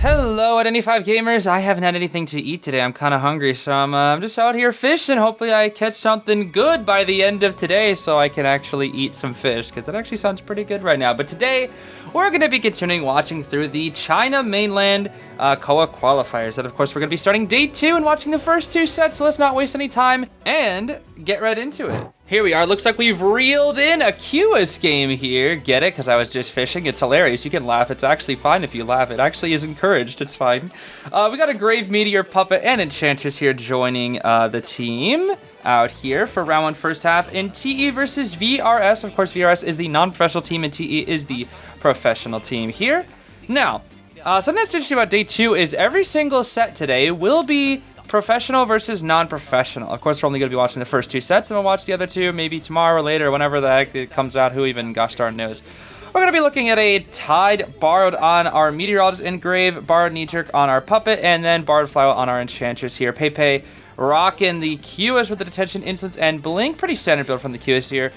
Hello, Identity 5 gamers. I haven't had anything to eat today. I'm kind of hungry, so I'm just out here fishing. Hopefully I catch something good by the end of today so I can actually eat some fish, because that actually sounds pretty good right now. But today, we're going to be continuing watching through the China mainland COA qualifiers. And of course, we're going to be starting day 2 and watching the first 2 sets, so let's not waste any time and get right into it. Here we are. Looks like we've reeled in a Cueist game here. Get it? Because I was just fishing. It's hilarious. You can laugh. It's actually fine if you laugh. It actually is encouraged. It's fine. We got a Grave Meteor, Puppet, and Enchantress here joining the team out here for round 1 first half in TE versus VRS. Of course, VRS is the non-professional team and TE is the professional team here. Now, something that's interesting about day 2 is every single set today will be professional versus non-professional. Of course, we're only going to be watching the first 2 sets, and we'll watch the other 2 maybe tomorrow or later, whenever the heck it comes out. Who even gosh darn knows. We're going to be looking at a Tide Borrowed on our Meteorologist Engrave, Borrowed Knee-Jerk on our Puppet, and then Borrowed Flywheel on our Enchantress here. Pepe rocking the Cueist with the Detention, Instance, and Blink. Pretty standard build from the Cueist here.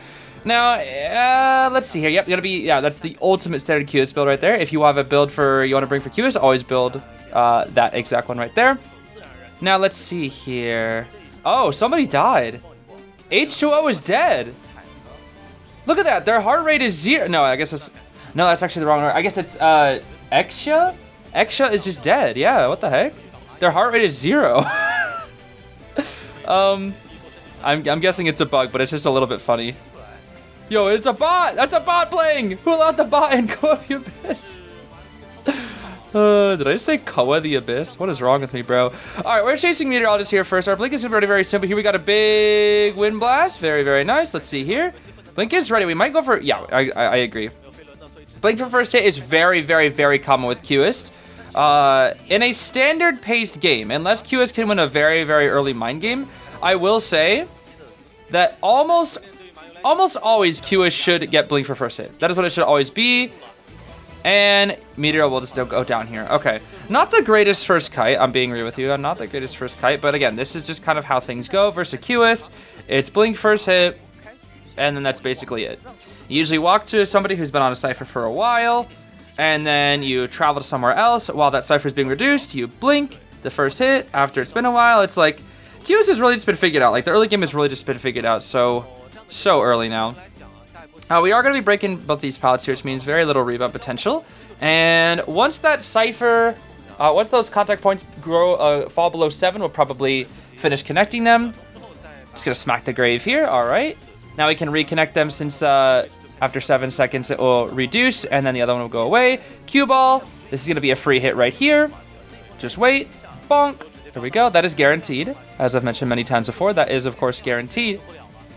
Now, let's see here. Yep, that's the ultimate standard Cueist build right there. If you have a build you want to bring for Cueist, always build that exact one right there. Now, let's see here. Oh, somebody died. H2O is dead. Look at that. Their heart rate is 0. No, I guess it's... No, that's actually the wrong word. I guess it's Exia? Exia is just dead. Yeah, what the heck? Their heart rate is 0. I'm guessing it's a bug, but it's just a little bit funny. Yo, it's a bot! That's a bot playing! Who allowed the bot in COA the Abyss? Did I just say COA the Abyss? What is wrong with me, bro? Alright, we're chasing Meteorologist here first. Our Blink is ready very soon, but here we got a big Wind Blast. Very, very nice. Let's see here. Blink is ready. We might go for... Yeah, I agree. Blink for first hit is very, very, very common with Cueist. In a standard-paced game, unless Cueist can win a very, very early mind game, I will say that almost always Cueist should get Blink for first hit. That is what it should always be. And Meteor will just go down here. Okay. Not the greatest first kite. I'm being real with you. I'm not the greatest first kite. But again, this is just kind of how things go versus Cueist. It's Blink first hit. And then that's basically it. You usually walk to somebody who's been on a cipher for a while. And then you travel to somewhere else. While that cipher is being reduced, you blink the first hit. After it's been a while, it's like... Cueist has really just been figured out. Like, the early game has really just been figured out so early now. We are going to be breaking both these pallets here, which means very little rebound potential. And once that cipher, once those contact points fall below 7, we'll probably finish connecting them. Just going to smack the grave here. All right. Now we can reconnect them since after 7 seconds it will reduce, and then the other one will go away. Cue ball. This is going to be a free hit right here. Just wait. Bonk. There we go. That is guaranteed. As I've mentioned many times before, that is, of course, guaranteed.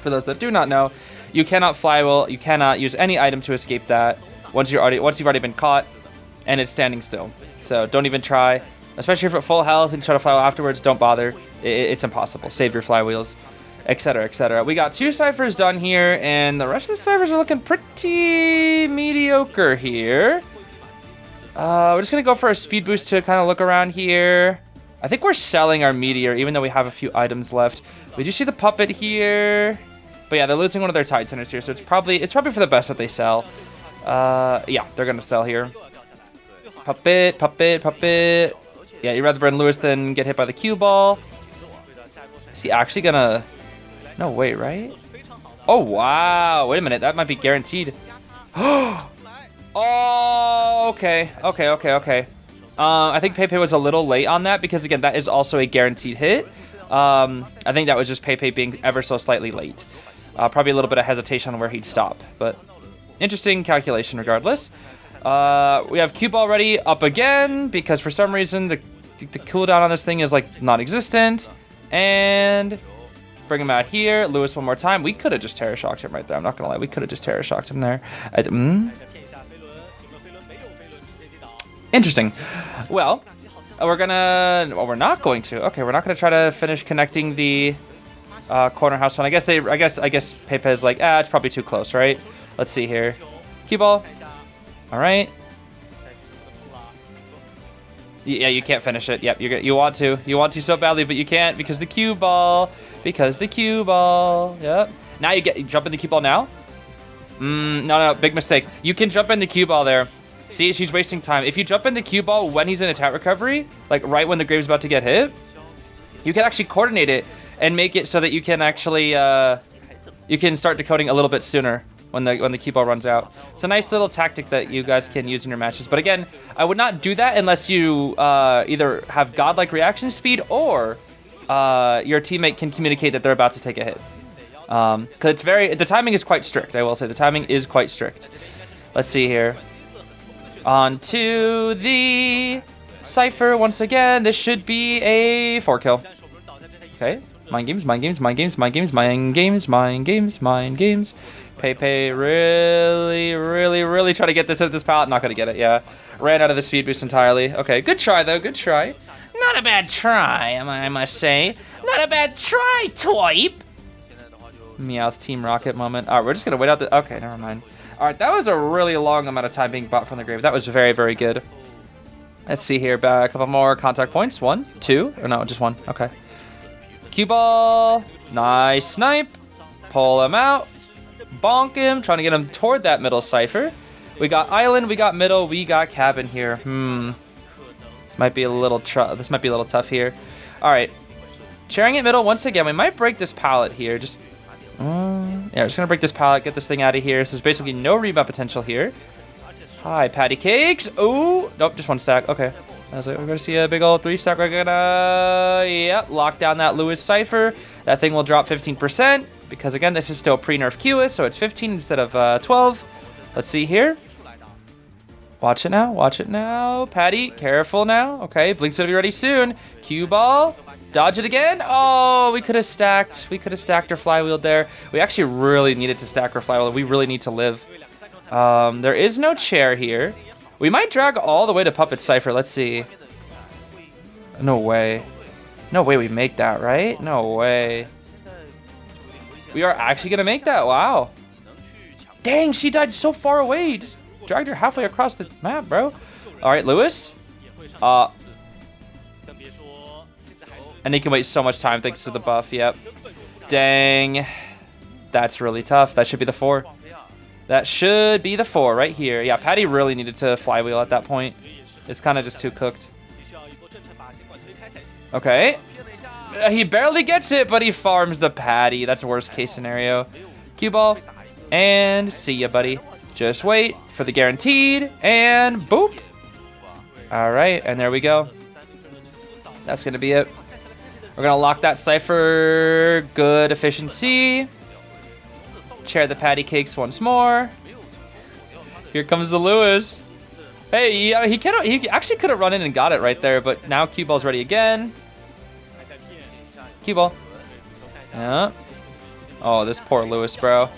For those that do not know, you cannot flywheel, you cannot use any item to escape that once you've already been caught and it's standing still. So don't even try, especially if you're at full health and try to flywheel afterwards, don't bother. It's impossible. Save your flywheels, etc., etc. We got 2 ciphers done here, and the rest of the ciphers are looking pretty mediocre here. We're just going to go for a speed boost to kind of look around here. I think we're selling our Meteor, even though we have a few items left. We do see the Puppet here. But yeah, they're losing one of their Tide Centers here, so it's probably for the best that they sell. Yeah, they're going to sell here. Puppet, Puppet, Puppet. Yeah, you'd rather burn Lewis than get hit by the cue ball. Is he actually going to... No, wait, right? Oh, wow. Wait a minute. That might be guaranteed. Oh, okay. I think Pepe was a little late on that because, again, that is also a guaranteed hit. I think that was just Pepe being ever so slightly late. Probably a little bit of hesitation on where he'd stop, but interesting calculation regardless. We have cue ball ready up again because for some reason the cooldown on this thing is like non-existent. And bring him out here. Lewis one more time. We could have just Terror Shocked him right there. I'm not gonna lie. We could have just Terror Shocked him there. Interesting. Well, we're not going to. Okay, we're not gonna try to finish connecting the corner house one. I guess Pepe is like, it's probably too close, right? Let's see here. Cue ball. All right. Yeah, you can't finish it. Yep, you want to so badly, but you can't because the cue ball. Yep. Now you jump in the cue ball now. No, big mistake. You can jump in the cue ball there. See, she's wasting time. If you jump in the cue ball when he's in attack recovery, like right when the grave's about to get hit, you can actually coordinate it and make it so that you can actually you can start decoding a little bit sooner when the cue ball runs out. It's a nice little tactic that you guys can use in your matches. But again, I would not do that unless you either have godlike reaction speed or your teammate can communicate that they're about to take a hit. Because the timing is quite strict. I will say the timing is quite strict. Let's see here. On to the Cypher once again. This should be a 4-kill. Okay. Mind games, mind games, mind games, mind games, mind games, mind games, mind games. Pepe really trying to get this at this pallet. Not gonna get it, yeah. Ran out of the speed boost entirely. Okay, good try though, good try. Not a bad try, I must say. Not a bad try, Toip. Meowth Team Rocket moment. Alright, we're just gonna wait out the... Okay, never mind. Alright, that was a really long amount of time being bought from the grave. That was very, very good. Let's see here. Back a couple more contact points. 1, 2, or no, just 1. Okay. Cue ball. Nice snipe. Pull him out. Bonk him. Trying to get him toward that middle Cypher. We got island, we got middle, we got cabin here. This might be a little tough here. Alright. Sharing it middle once again. We might break this pallet here. Just yeah, just gonna break this pallet, get this thing out of here. So there's basically no rebound potential here. Hi, patty cakes. Ooh, nope, just 1 stack. Okay. I was like, we're gonna see a big old 3 stack. We're gonna, yep, lock down that Lewis Cypher. That thing will drop 15% because again, this is still pre-nerf Cueist, so it's 15 instead of 12. Let's see here. Watch it now. Watch it now. Patty, careful now. Okay, Blink's gonna be ready soon. Cue ball. Dodge it again. Oh, we could have stacked. We could have stacked our flywheel there. We actually really needed to stack our flywheel. We really need to live. There is no chair here. We might drag all the way to Puppet Cypher. Let's see. No way. No way we make that, right? No way. We are actually going to make that. Wow. Dang, she died so far away. You just dragged her halfway across the map, bro. All right, Lewis. And he can wait so much time thanks to the buff. Yep. Dang. That's really tough. That should be the 4. That should be the 4 right here. Yeah, Patty really needed to flywheel at that point. It's kind of just too cooked. Okay. He barely gets it, but he farms the Patty. That's worst case scenario. Cue ball. And see ya, buddy. Just wait for the guaranteed. And boop. All right, and there we go. That's going to be it. We're going to lock that Cypher. Good efficiency. Chair the patty cakes once more. Here comes the Lewis. Hey, he actually could have run in and got it right there, but now cue ball's ready again. Cue ball. Yeah. Oh, this poor Lewis, bro.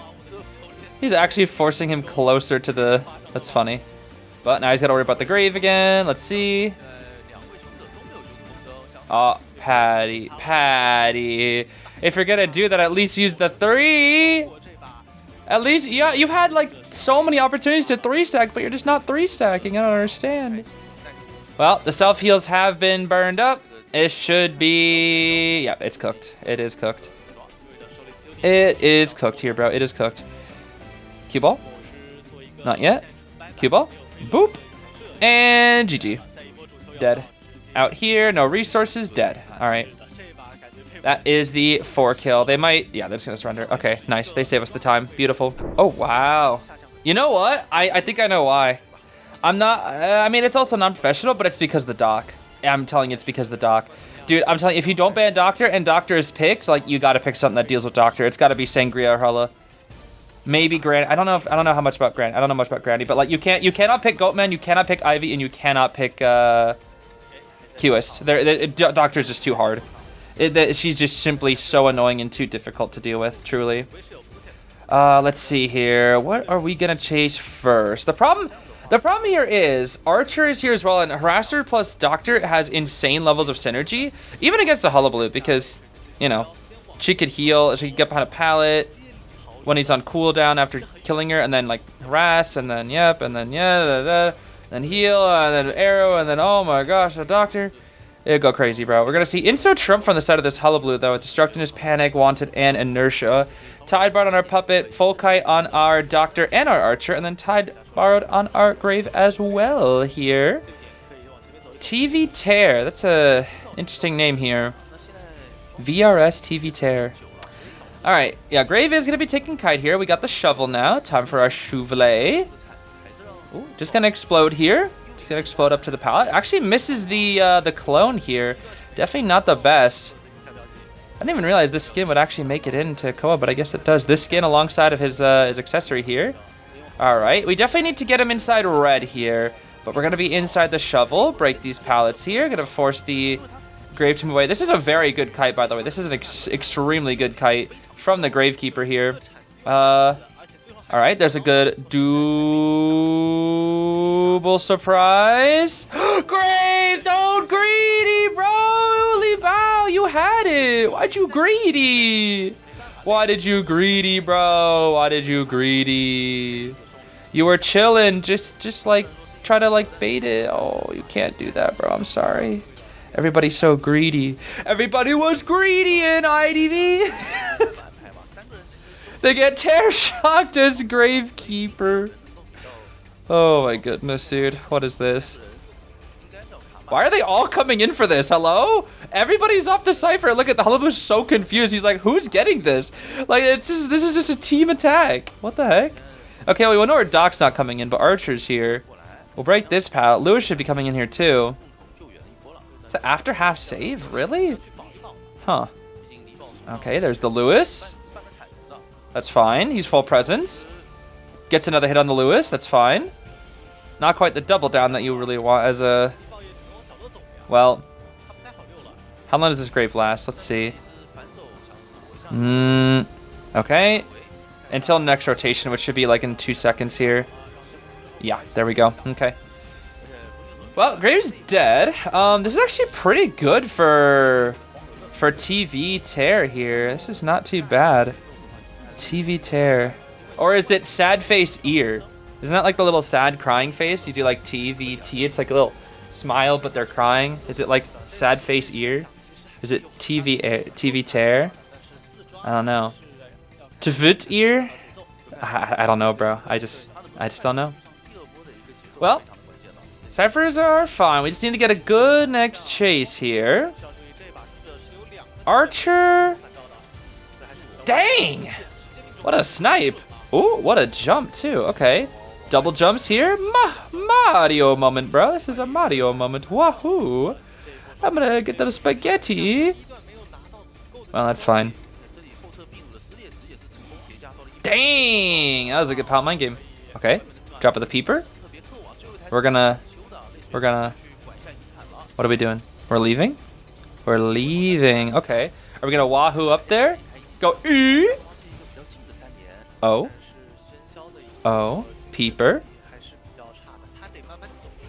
He's actually forcing him closer to the... That's funny. But now he's got to worry about the grave again. Let's see. Oh, Patty. Patty. If you're going to do that, at least use the 3. At least, yeah, you've had like so many opportunities to 3-stack, but you're just not 3-stacking. I don't understand. Well, the self-heals have been burned up. It should be... Yeah, it's cooked. It is cooked. It is cooked here, bro. It is cooked. Cue ball. Not yet. Cue ball. Boop. And GG. Dead. Out here. No resources. Dead. All right. That is the 4-kill. They might... Yeah, they're just going to surrender. Okay, nice. They save us the time. Beautiful. Oh, wow. You know what? I think I know why. I'm not... I mean, it's also non-professional, but it's because of the doc. I'm telling you, it's because of the doc. Dude, I'm telling you, if you don't ban Doctor and Doctor is picked, like, you got to pick something that deals with Doctor. It's got to be Sangria or Hulla. Maybe Granny. I don't know how much about Granny. I don't know much about Granny, but, like, you cannot pick Goatman, you cannot pick Ivy, and you cannot pick Cueist. Doctor's just too hard. She's just simply so annoying and too difficult to deal with, truly. Let's see here. What are we going to chase first? The problem here is Archer is here as well, and Harasser plus Doctor has insane levels of synergy, even against the Hullabaloo, because, you know, she could heal, she could get behind a pallet when he's on cooldown after killing her, and then, like, harass, and then, yep, and then, yeah, then heal, and then arrow, and then, oh my gosh, a Doctor. It'll go crazy, bro. We're gonna see Insto Trump from the side of this Hullabaloo, though. Destructiveness, Panic, Wanted, and Inertia. Tide Borrowed on our Puppet, Full Kite on our Doctor and our Archer, and then Tide Borrowed on our Grave as well here. TV Tear. That's a interesting name here. VRS TV Tear. Alright, yeah, Grave is gonna be taking Kite here. We got the shovel now. Time for our Chevrolet. Ooh, just gonna explode here. Just gonna explode up to the pallet. Actually misses the clone here. Definitely not the best. I didn't even realize this skin would actually make it into COA, but I guess it does. This skin alongside of his accessory here. All right, we definitely need to get him inside red here, but we're gonna be inside the shovel. Break these pallets here. Gonna force the Grave to move away. This is a very good kite, by the way. This is an extremely good kite from the Gravekeeper here. All right, there's a good double surprise. Grave, don't greedy, bro. Holy bow, you had it. Why'd you greedy? Why did you greedy, bro? Why did you greedy? You were chilling, just like try to like bait it. Oh, you can't do that, bro. I'm sorry. Everybody's so greedy. Everybody was greedy in IDV. They get tear shocked as Gravekeeper. Oh my goodness, dude. What is this? Why are they all coming in for this? Hello? Everybody's off the cipher. Look at the Hullabaloo's so confused. He's like, who's getting this? Like, this is just a team attack. What the heck? Okay, well, we know our Doc's not coming in, but Archer's here. We'll break this pallet. Lewis should be coming in here too. Is it after half save? Really? Huh. Okay, there's the Lewis. That's fine. He's full presence. Gets another hit on the Lewis. That's fine. Not quite the double down that you really want as a... Well, how long does this Grave last? Let's see. Okay. Until next rotation, which should be like in 2 seconds here. Yeah, there we go. Okay. Well, Grave's dead. This is actually pretty good for TV Tear here. This is not too bad. TV Tear. Or is it Sad Face Ear? Isn't that like the little sad crying face? You do like TVT. It's like a little smile, but they're crying. Is it like Sad Face Ear? Is it TV Tear? I don't know. Tvut Ear? I don't know, bro. I just don't know. Well, ciphers are fine. We just need to get a good next chase here. Archer. Dang! What a snipe. Ooh, what a jump too. Okay. Double jumps here. Mario moment, bro. This is a Mario moment. Wahoo! I'm gonna get that spaghetti. Well, that's fine. Dang! That was a good pal mine game. Okay. Drop of the peeper. We're gonna... What are we doing? We're leaving? We're leaving. Okay. Are we gonna wahoo up there? Go ee! Oh. Oh. Peeper.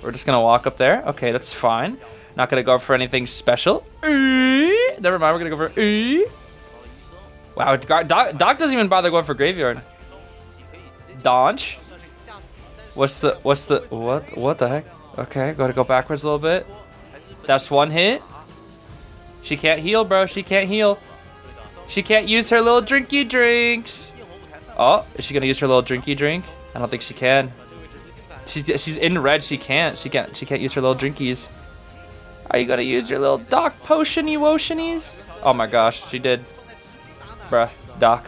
We're just gonna walk up there. Okay, that's fine. Not gonna go for anything special. Never mind, we're gonna go for Wow, Doc doesn't even bother going for Graveyard. Dodge. What the heck? Okay, gotta go backwards a little bit. That's one hit. She can't heal, bro. She can't heal. She can't use her little drinky drinks. Oh, is she gonna use her little drinky drink? I don't think she can. She's in red. She can't use her little drinkies. Are you gonna use your little Doc potiony wotionies? Oh my gosh, she did. Bruh, Doc.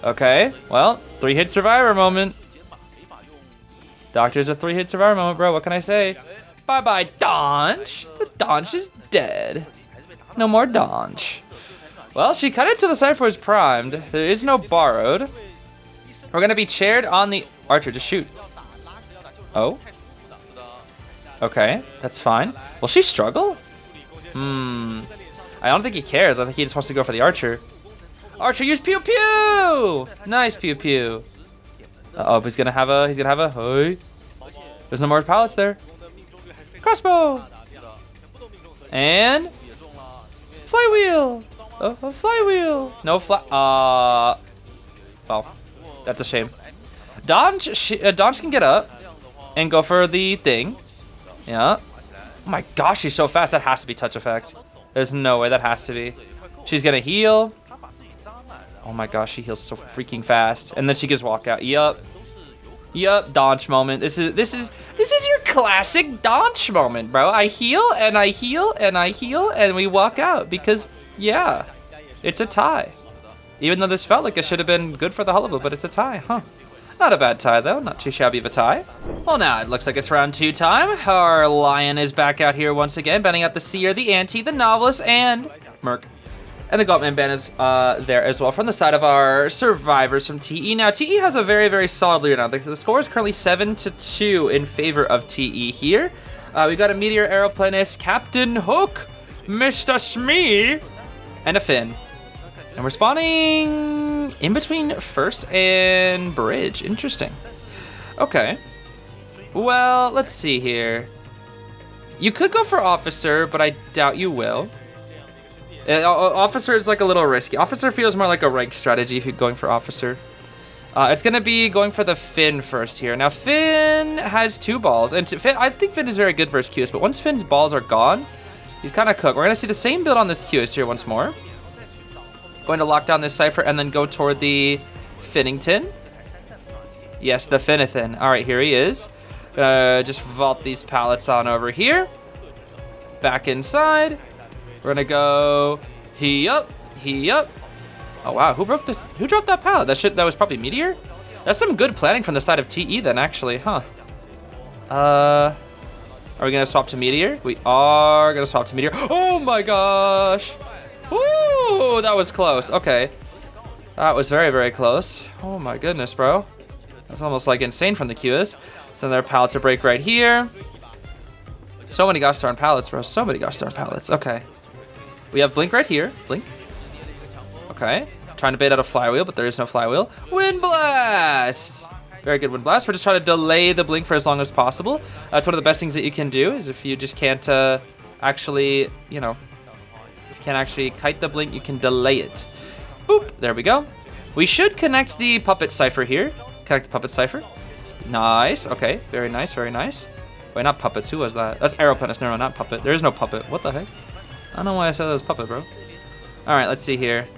Okay, well, 3-hit survivor moment. Doctor's a 3-hit survivor moment, bro. What can I say? Bye-bye, Donch. The Donch is dead. No more Donch. Well, she cut it till the cipher was primed. There is no borrowed. We're gonna be chaired on the Archer. Just shoot. Oh. Okay, that's fine. Will she struggle? I don't think he cares. I think he just wants to go for the Archer. Archer, use pew pew! Nice pew pew. Uh-oh, he's gonna have a, hey. There's no more pallets there. Crossbow! And flywheel! A flywheel! No well, that's a shame. Donch can get up and go for the thing. Yeah. Oh my gosh, she's so fast. That has to be touch effect. There's no way. That has to be. She's gonna heal. Oh my gosh, she heals so freaking fast. And then she gets walkout. Yup, Donch moment. This is your classic Donch moment, bro. I heal and I heal and I heal and we walk out because yeah, it's a tie. Even though this felt like it should have been good for the Hullabaloo, but it's a tie, huh? Not a bad tie though, not too shabby of a tie. Well, now it looks like it's round 2 time. Our lion is back out here once again, banning out the seer, the anti, the novelist, and Merik. And the Goatman ban is there as well from the side of our survivors from TE. Now, TE has a very, very solid lead now. The score is currently 7-2 in favor of TE here. We got a Meteor Aeroplanist, Captain Hook, Mr. Smee, and a Finn. And we're spawning in between first and bridge. Interesting. Okay. Well, let's see here. You could go for officer, but I doubt you will. Officer is like a little risky. Officer feels more like a rank strategy if you're going for officer. It's gonna be going for the Finn first here. Now Finn has 2 balls, and I think Finn is very good versus Cueist, but once Finn's balls are gone, he's kind of cooked. We're gonna see the same build on this Cueist here once more. Going to lock down this Cypher and then go toward the Finnington. Yes, the Finnathan. All right, here he is. Just vault these pallets on over here. Back inside. We're gonna go he up. Oh wow, who broke this? Who dropped that pallet? That was probably Meteor? That's some good planning from the side of TE then, actually, huh? Are we gonna swap to Meteor? We are gonna swap to Meteor. Oh my gosh! Ooh, that was close. Okay. That was very, very close. Oh my goodness, bro. That's almost like insane from the Cueist. So their pallet to break right here. So many gosh darn pallets, bro. So many gosh darn pallets. Okay. We have Blink right here. Blink. Okay. Trying to bait out a flywheel, but there is no flywheel. Wind Blast! Very good Wind Blast. We're just trying to delay the Blink for as long as possible. That's one of the best things that you can do, is if you just can't actually, you know, if you can't actually kite the Blink, you can delay it. Boop. There we go. We should connect the Puppet Cypher here. Connect the Puppet Cypher. Nice. Okay. Very nice. Very nice. Wait, not Puppets. Who was that? That's Aeroplanist. No, not Puppet. There is no Puppet. What the heck? I don't know why I said that was Puppet, bro. All right, let's see here.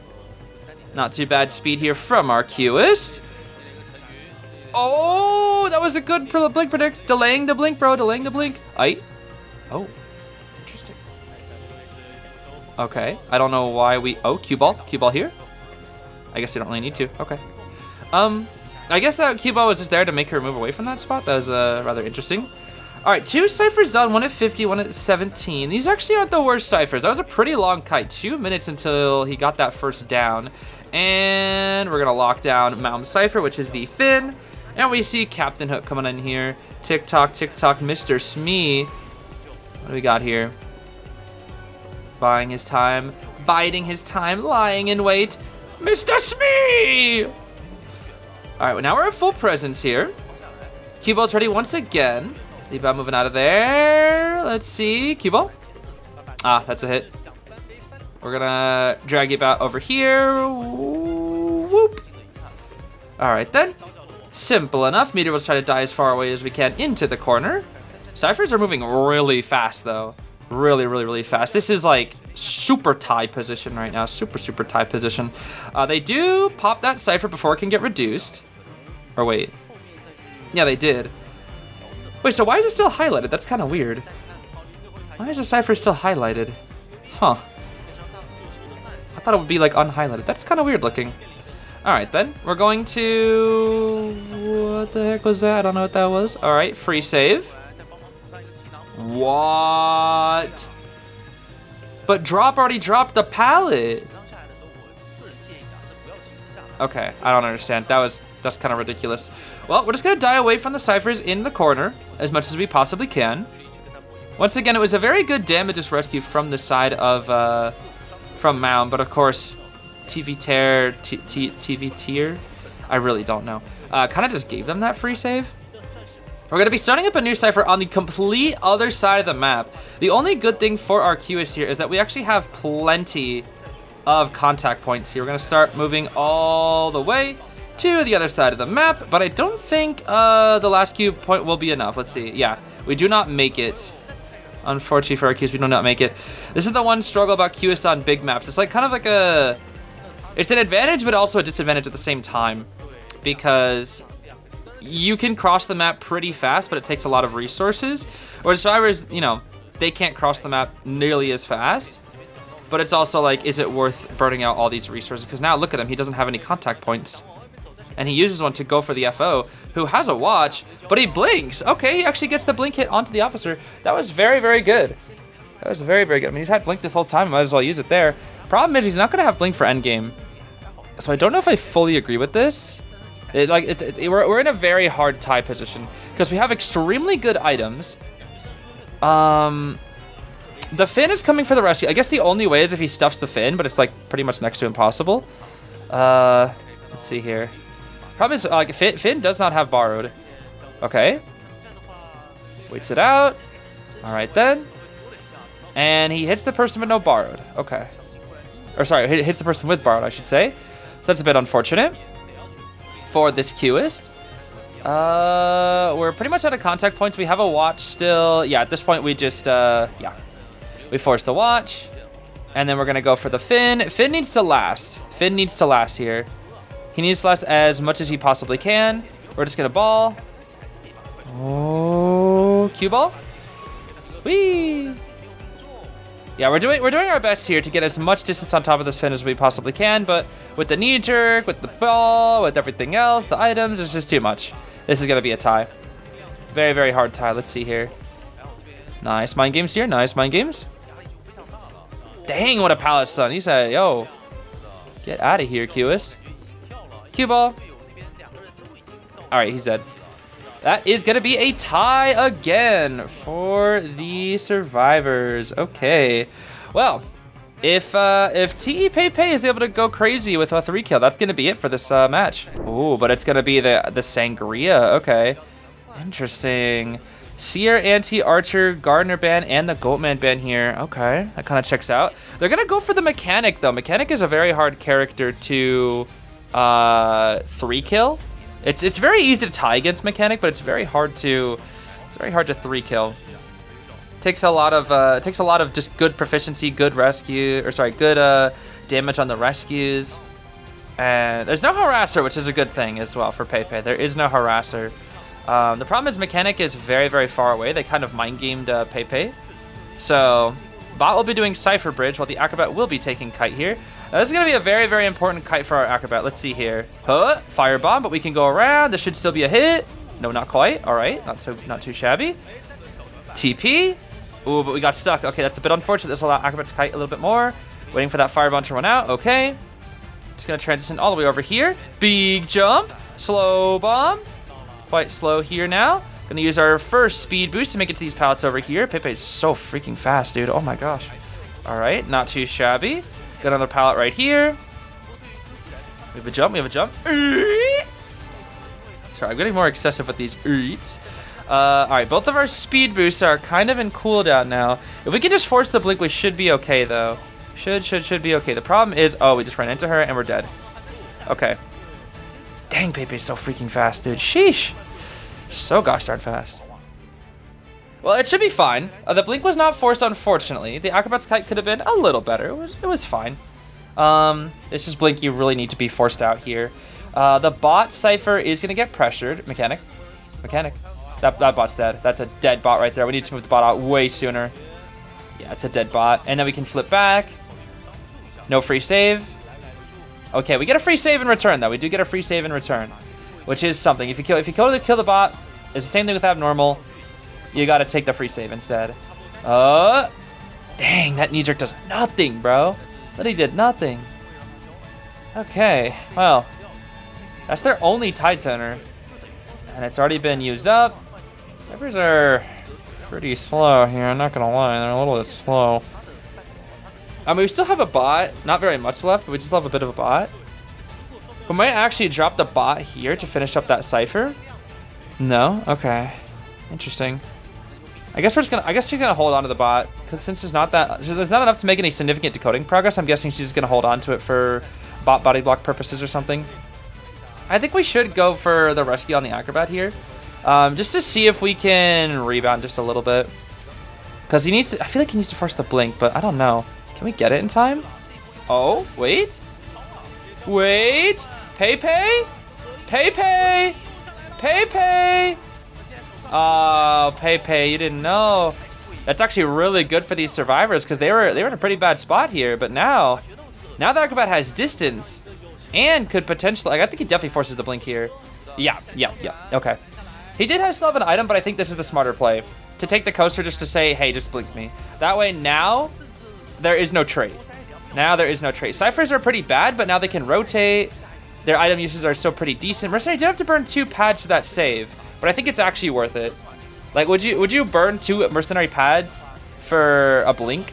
Not too bad speed here from our Cueist. Oh, that was a good Blink predict. Delaying the Blink, bro. Delaying the Blink. Oh, interesting. Okay, I don't know why we... Oh, Cue Ball here. I guess we don't really need to. Okay. I guess that Cue Ball was just there to make her move away from that spot. That was rather interesting. All right, 2 Cyphers done, one at 50, one at 17. These actually aren't the worst Cyphers. That was a pretty long kite, 2 minutes until he got that first down. And we're gonna lock down Mound Cypher, which is the Finn. And we see Captain Hook coming in here. Tick-tock, Mr. Smee. What do we got here? Buying his time, biding his time, lying in wait. Mr. Smee! All right, well, now we're at full presence here. Cue Ball's ready once again. Levi moving out of there. Let's see. Cue Ball. Ah, that's a hit. We're gonna drag you out over here. Whoop. All right then. Simple enough. Meteor will try to die as far away as we can into the corner. Cyphers are moving really fast though. Really fast. This is like super tie position right now. Super tie position. They do pop that Cypher before it can get reduced. Or wait. Yeah, they did. Wait, so why is it still highlighted? That's kind of weird. Why is the Cypher still highlighted? Huh. I thought it would be like unhighlighted. That's kind of weird looking. All right, then. We're going to... What the heck was that? I don't know what that was. All right, free save. What? But Drop already dropped the pallet. Okay, I don't understand. That's kind of ridiculous. Well, we're just gonna die away from the Cyphers in the corner as much as we possibly can. Once again, it was a very good damages rescue from the side of from Mound, but of course, TV Tier, I really don't know. Kind of just gave them that free save. We're gonna be starting up a new Cypher on the complete other side of the map. The only good thing for our Cueist here is that we actually have plenty of contact points here. We're gonna start moving all the way to the other side of the map, but I don't think the last cube point will be enough. Let's see. Yeah, We do not make it. Unfortunately for our Cueist, we do not make it. This is the one struggle about Cueist on big maps. It's like kind of like a... It's an advantage, but also a disadvantage at the same time. Because you can cross the map pretty fast, but it takes a lot of resources. Whereas survivors, you know, they can't cross the map nearly as fast. But it's also like, is it worth burning out all these resources? Because now look at him, he doesn't have any contact points. And he uses one to go for the FO, who has a watch, but he blinks. Okay, he actually gets the blink hit onto the officer. That was very, very good. That was very, very good. I mean, he's had blink this whole time, might as well use it there. Problem is, he's not gonna have blink for endgame. So I don't know if I fully agree with this. We're in a very hard tie position because we have extremely good items. The Finn is coming for the rescue. I guess the only way is if he stuffs the Finn, but it's like pretty much next to impossible. Let's see here. Problem is, like, Finn does not have borrowed. Okay. Waits it out. All right then. And he hits the person with no borrowed. Okay. Or sorry, hits the person with borrowed, I should say. So that's a bit unfortunate for this Cueist. We're pretty much out of contact points. We have a watch still. Yeah, at this point we just, yeah. We force the watch. And then we're going to go for the Finn. Finn needs to last. Finn needs to last here. He needs to last as much as he possibly can. We're just going to ball. Oh, cue ball. Whee! Yeah, we're doing our best here to get as much distance on top of this Finn as we possibly can, but with the knee jerk, with the ball, with everything else, the items, it's just too much. This is going to be a tie. Very, very hard tie. Let's see here. Nice mind games here. Nice mind games. Dang, what a palace son. He said, yo, get out of here, Cueist. Cue ball. All right, he's dead. That is going to be a tie again for the survivors. Okay. Well, if TE Pepe is able to go crazy with a 3-kill, that's going to be it for this match. Ooh, but it's going to be the Sangria. Okay. Interesting. Seer, Anti-Archer, Gardener ban, and the Goatman ban here. Okay, that kind of checks out. They're going to go for the Mechanic, though. Mechanic is a very hard character to 3-kill. It's very easy to tie against Mechanic, but it's very hard to 3-kill. Takes a lot of just good proficiency, good rescue, or sorry, good damage on the rescues. And there's no harasser, which is a good thing as well for Pepe. There is no harasser. The problem is Mechanic is very, very far away. They kind of mind-gamed Pepe. So Bot will be doing Cypher Bridge while the Acrobat will be taking Kite here. Now, this is going to be a very, very important kite for our Acrobat. Let's see here. Huh, Firebomb, but we can go around. This should still be a hit. No, not quite. All right, not too shabby. TP. Ooh, but we got stuck. Okay, that's a bit unfortunate. This will allow Acrobat to kite a little bit more. Waiting for that Firebomb to run out. Okay. Just going to transition all the way over here. Big jump. Slow bomb. Quite slow here now. Going to use our first speed boost to make it to these pallets over here. Pepe is so freaking fast, dude. Oh my gosh. All right, not too shabby. Got another pallet right here. We have a jump. We have a jump. Sorry, I'm getting more excessive with these eats. All right, both of our speed boosts are kind of in cooldown now. If we can just force the blink, we should be okay, though. Should be okay. The problem is, oh, we just ran into her and we're dead. Okay. Dang, Pepe's so freaking fast, dude. Sheesh. So gosh darn fast. Well, it should be fine. The blink was not forced, unfortunately. The Acrobat's kite could have been a little better. It was fine. It's just blink you really need to be forced out here. The bot Cypher is going to get pressured. Mechanic. That bot's dead. That's a dead bot right there. We need to move the bot out way sooner. Yeah, it's a dead bot. And then we can flip back. No free save. Okay, we get a free save in return, though. We do get a free save in return, which is something. If you kill the bot, it's the same thing with abnormal. You got to take the free save instead. Dang, that knee jerk does nothing, bro. But he did nothing. Okay, well, that's their only Tide Toner, and it's already been used up. Servers are pretty slow here. I'm not gonna lie, they're a little bit slow. I mean, we still have a bot, not very much left, but we just have a bit of a bot. We might actually drop the bot here to finish up that Cypher. No? Okay. Interesting. I guess she's gonna hold on to the bot, because since there's not enough to make any significant decoding progress, I'm guessing she's gonna hold on to it for bot body block purposes or something. I think we should go for the rescue on the Acrobat here. Just to see if we can rebound just a little bit. Because he needs to, I feel like he needs to force the blink, but I don't know. Can we get it in time? Oh, wait. Wait. Pepe? Pepe? Pepe? Oh, Pepe, you didn't know. That's actually really good for these survivors because they were in a pretty bad spot here. But now the Acrobat has distance and could potentially, like, I think he definitely forces the blink here. Yeah. Okay. He did have still have an item, but I think this is the smarter play. To take the coaster just to say, hey, just blink me. That way now there is no trait. Now there is no trait. Ciphers are pretty bad, but now they can rotate. Their item uses are still pretty decent. Mercenary did have to burn 2 pads to that save, but I think it's actually worth it. Like, would you burn 2 mercenary pads for a blink?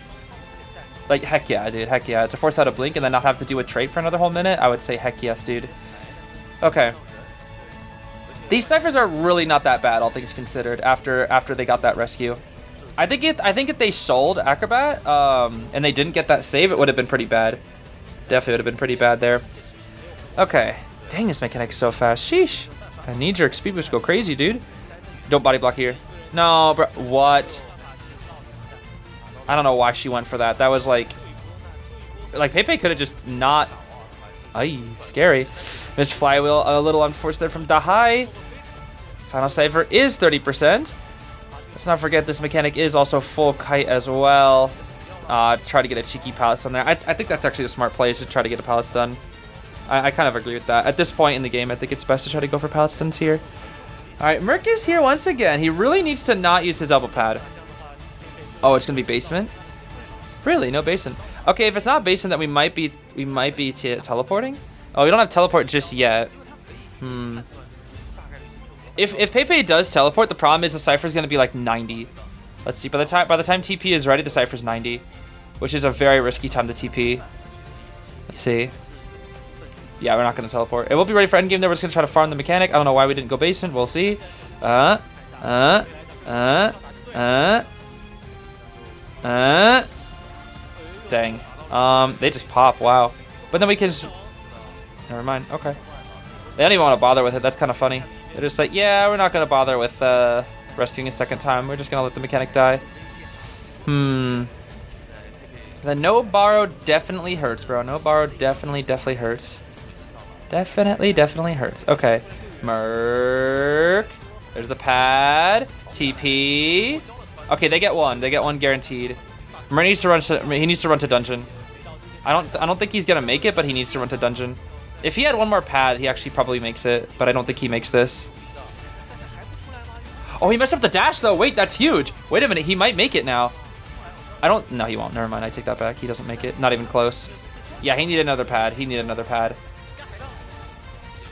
Like, heck yeah, dude, heck yeah. To force out a blink and then not have to do a trait for another whole minute, I would say heck yes, dude. Okay. These ciphers are really not that bad, all things considered, after they got that rescue. I think if they sold Acrobat and they didn't get that save, it would have been pretty bad. Definitely would have been pretty bad there. Okay. Dang, this mechanic's so fast. Sheesh. That knee-jerk speed boost go crazy, dude. Don't body block here. No, bro. What? I don't know why she went for that. That was like Pepe could have just not. Ay, scary. Missed flywheel, a little unforced there from Dahai. Final cipher is 30%. Let's not forget this mechanic is also full kite as well. Try to get a cheeky pallet stun there. I think that's actually a smart play is to try to get a pallet stun. I kind of agree with that. At this point in the game, I think it's best to try to go for pallet stuns here. All right, Merik is here once again. He really needs to not use his elbow pad. Oh, it's gonna be basement. Really, no basement. Okay, if it's not basement, then we might be teleporting. Oh, we don't have teleport just yet. If Pepe does teleport, the problem is the cipher is gonna be like 90. Let's see. By the time TP is ready, the cipher's 90, which is a very risky time to TP. Let's see. Yeah, we're not gonna teleport. It will be ready for endgame. There, we're just gonna try to farm the mechanic. I don't know why we didn't go basement. We'll see. Dang. They just pop. Wow. But then we can just... Never mind. Okay. They don't even want to bother with it. That's kind of funny. They're just like, yeah, we're not gonna bother with rescuing a second time. We're just gonna let the mechanic die. The no borrow definitely hurts, bro. No borrow definitely hurts. Definitely hurts. Okay. Merik. There's the pad. TP. Okay, they get one. They get one guaranteed. Merik needs to run to, he needs to run to dungeon. I don't think he's gonna make it, but he needs to run to dungeon. If he had one more pad, he actually probably makes it, but I don't think he makes this. Oh, he messed up the dash though. Wait, that's huge. Wait a minute, he might make it now. No, he won't. Never mind, I take that back. He doesn't make it. Not even close. Yeah, he needed another pad. He needed another pad.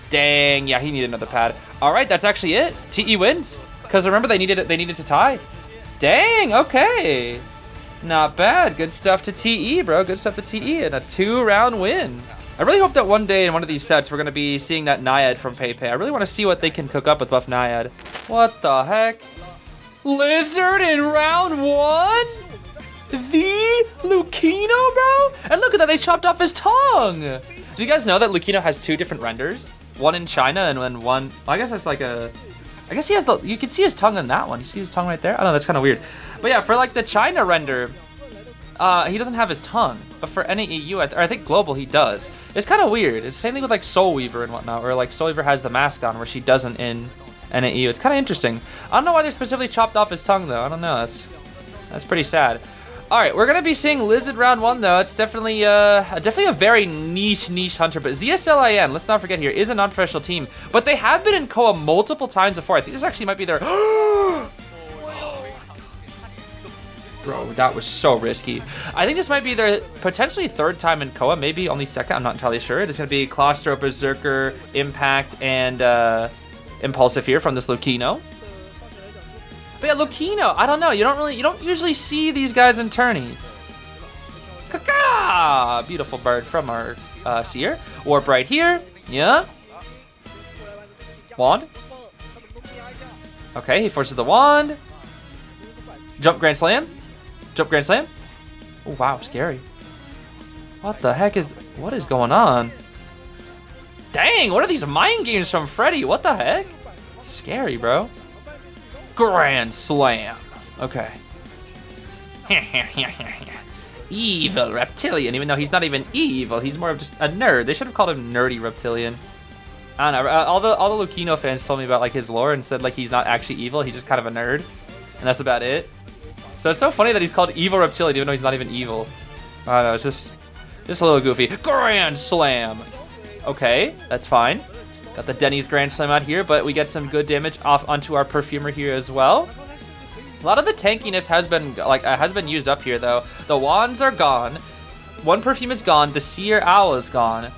Dang, yeah, he needed another pad. All right, that's actually it. TE wins. Because remember, they needed to tie. Dang, okay. Not bad. Good stuff to TE, bro. Good stuff to TE and a 2-round win. I really hope that one day in one of these sets, we're going to be seeing that Naiad from Pepe. I really want to see what they can cook up with buff Naiad. What the heck? Lizard in round 1? The Luchino, bro? And look at that, they chopped off his tongue. Do you guys know that Luchino has 2 different renders? One in China and then one... Well, I guess that's like a... I guess he has the... You can see his tongue in that one. You see his tongue right there? I don't know, that's kind of weird. But yeah, for like the China render, he doesn't have his tongue. But for any EU, or I think global, he does. It's kind of weird. It's the same thing with like Soul Weaver and whatnot, where like Soul Weaver has the mask on, where she doesn't in NAEU. It's kind of interesting. I don't know why they specifically chopped off his tongue, though. I don't know. That's pretty sad. All right, we're gonna be seeing Lizard round 1 though. It's definitely a very niche hunter. But ZS.Lin, let's not forget here, is a non-professional team. But they have been in COA multiple times before. I think this actually might be their... Bro, that was so risky. I think this might be their potentially 3rd time in COA, maybe only 2nd. I'm not entirely sure. It's gonna be Claustro, Berserker, Impact, and Impulsive here from this Luchino. But yeah, Luchino, I don't know. You don't usually see these guys in tourney. Caca! Beautiful bird from our seer. Warp right here. Yeah. Wand. Okay, he forces the wand. Jump Grand Slam. Jump Grand Slam. Oh, wow, scary. What the heck what is going on? Dang, what are these mind games from Freddy? What the heck? Scary, bro. Grand Slam. Okay. Evil Reptilian, even though he's not even evil, he's more of just a nerd. They should have called him Nerdy Reptilian. I don't know. All the Luchino fans told me about like his lore and said like he's not actually evil. He's just kind of a nerd, and that's about it. So it's so funny that he's called Evil Reptilian even though he's not even evil. I don't know. It's just a little goofy. Grand Slam. Okay, that's fine. Got the Denny's Grand Slam out here, but we get some good damage off onto our Perfumer here as well. A lot of the tankiness has been used up here though. The wands are gone. One perfume is gone. The Seer Owl is gone.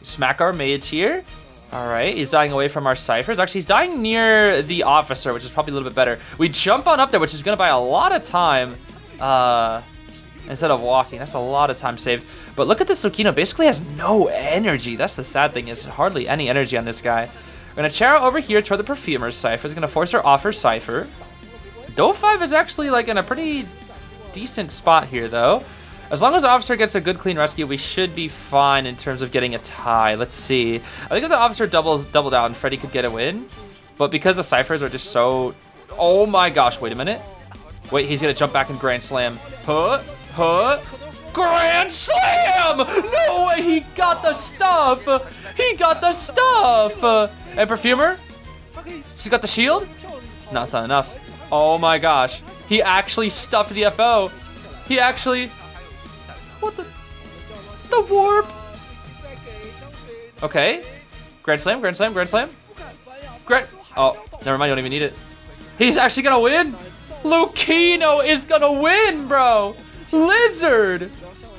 Smack our mage here. All right, he's dying away from our ciphers. Actually, he's dying near the officer, which is probably a little bit better. We jump on up there, which is gonna buy a lot of time instead of walking. That's a lot of time saved. But look at this Luchino, basically has no energy. That's the sad thing, is hardly any energy on this guy. We're gonna Charo over here toward the Perfumer's cipher. He's gonna force her off her cipher. Do 5 is actually like in a pretty decent spot here though. As long as the officer gets a good clean rescue, we should be fine in terms of getting a tie. Let's see. I think if the officer double down, Freddy could get a win. But because the ciphers are just so... Oh my gosh, wait a minute. Wait, he's gonna jump back and Grand Slam. Grand Slam! No way, he got the stuff! He got the stuff! And Perfumer? She got the shield? No, it's not enough. Oh my gosh. He actually stuffed the FO. He actually... What the warp? Okay. Grand Slam, Grand Slam, Grand Slam. Oh, never mind, you don't even need it. He's actually gonna win. Luchino is gonna win, bro. Lizard.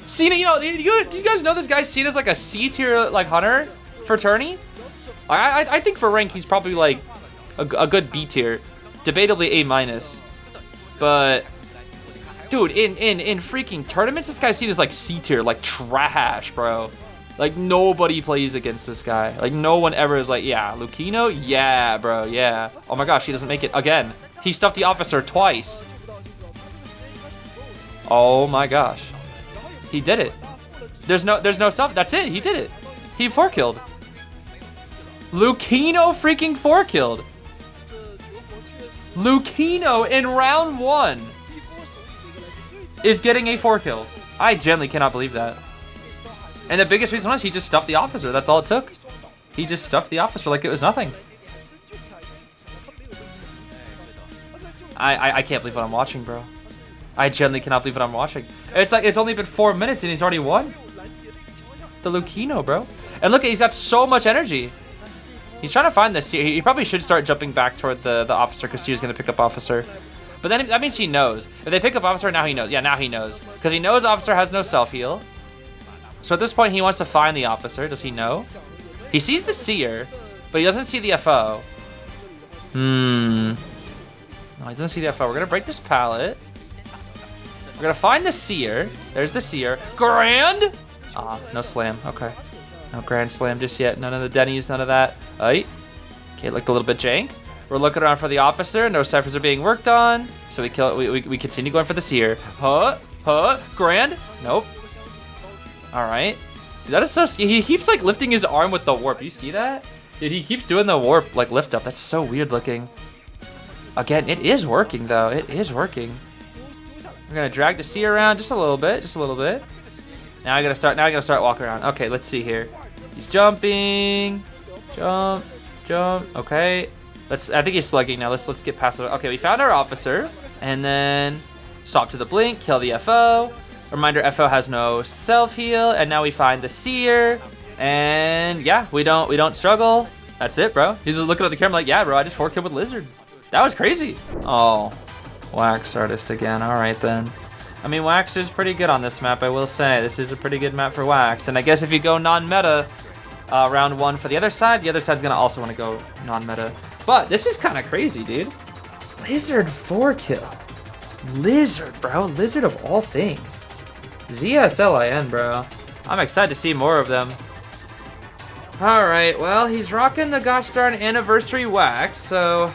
Cena, you know, do you guys know this guy Cena's like a C tier like hunter for tourney? I think for rank he's probably like a good B tier. Debatably A-. But dude, in freaking tournaments, this guy Cena's like C tier, like trash, bro. Like nobody plays against this guy. Like no one ever is like, yeah, Luchino, yeah, bro, yeah. Oh my gosh, he doesn't make it again. He stuffed the officer twice. Oh my gosh, he did it. There's no stuff. That's it. He did it. He 4-killed. Luchino freaking 4-killed. Luchino in round 1 is getting a 4-kill. I genuinely cannot believe that. And the biggest reason was he just stuffed the officer. That's all it took. He just stuffed the officer like it was nothing. I can't believe what I'm watching, bro. I genuinely cannot believe what I'm watching. It's like it's only been 4 minutes and he's already won. The Luchino, bro. And look, he's got so much energy. He's trying to find this. He probably should start jumping back toward the officer because he was going to pick up officer. But then that means he knows. If they pick up officer, now he knows. Yeah, now he knows. Because he knows officer has no self-heal. So at this point, he wants to find the officer. Does he know? He sees the seer, but he doesn't see the FO. No, he doesn't see the FO. We're going to break this pallet. We're going to find the seer. There's the seer. Grand! Ah, no slam. Okay. No Grand Slam just yet. None of the Denny's, none of that. Aight. Okay, looked a little bit jank. We're looking around for the officer. No ciphers are being worked on. So we kill it. We continue going for the seer. Grand? Nope. Alright. That is so scary. He keeps like lifting his arm with the warp. You see that? Dude, he keeps doing the warp like lift up. That's so weird looking. Again, it is working though. It is working. We're gonna drag the seer around just a little bit. Just a little bit. Now I gotta start walking around. Okay, let's see here. He's jumping. Jump. Okay. I think he's slugging now. Let's get past it. Okay, we found our officer. And then swap to the blink, kill the FO. Reminder, FO has no self-heal. And now we find the seer. And yeah, we don't struggle. That's it, bro. He's just looking at the camera like, yeah, bro, I just 4-killed with Lizard. That was crazy. Oh, wax artist again. All right then. I mean, Wax is pretty good on this map, I will say. This is a pretty good map for Wax. And I guess if you go non-meta round 1 for the other side's gonna also want to go non-meta. But this is kind of crazy, dude. Lizard 4-kill. Lizard, bro. Lizard of all things. ZS.Lin, bro. I'm excited to see more of them. All right, well, he's rocking the gosh darn anniversary Wax, so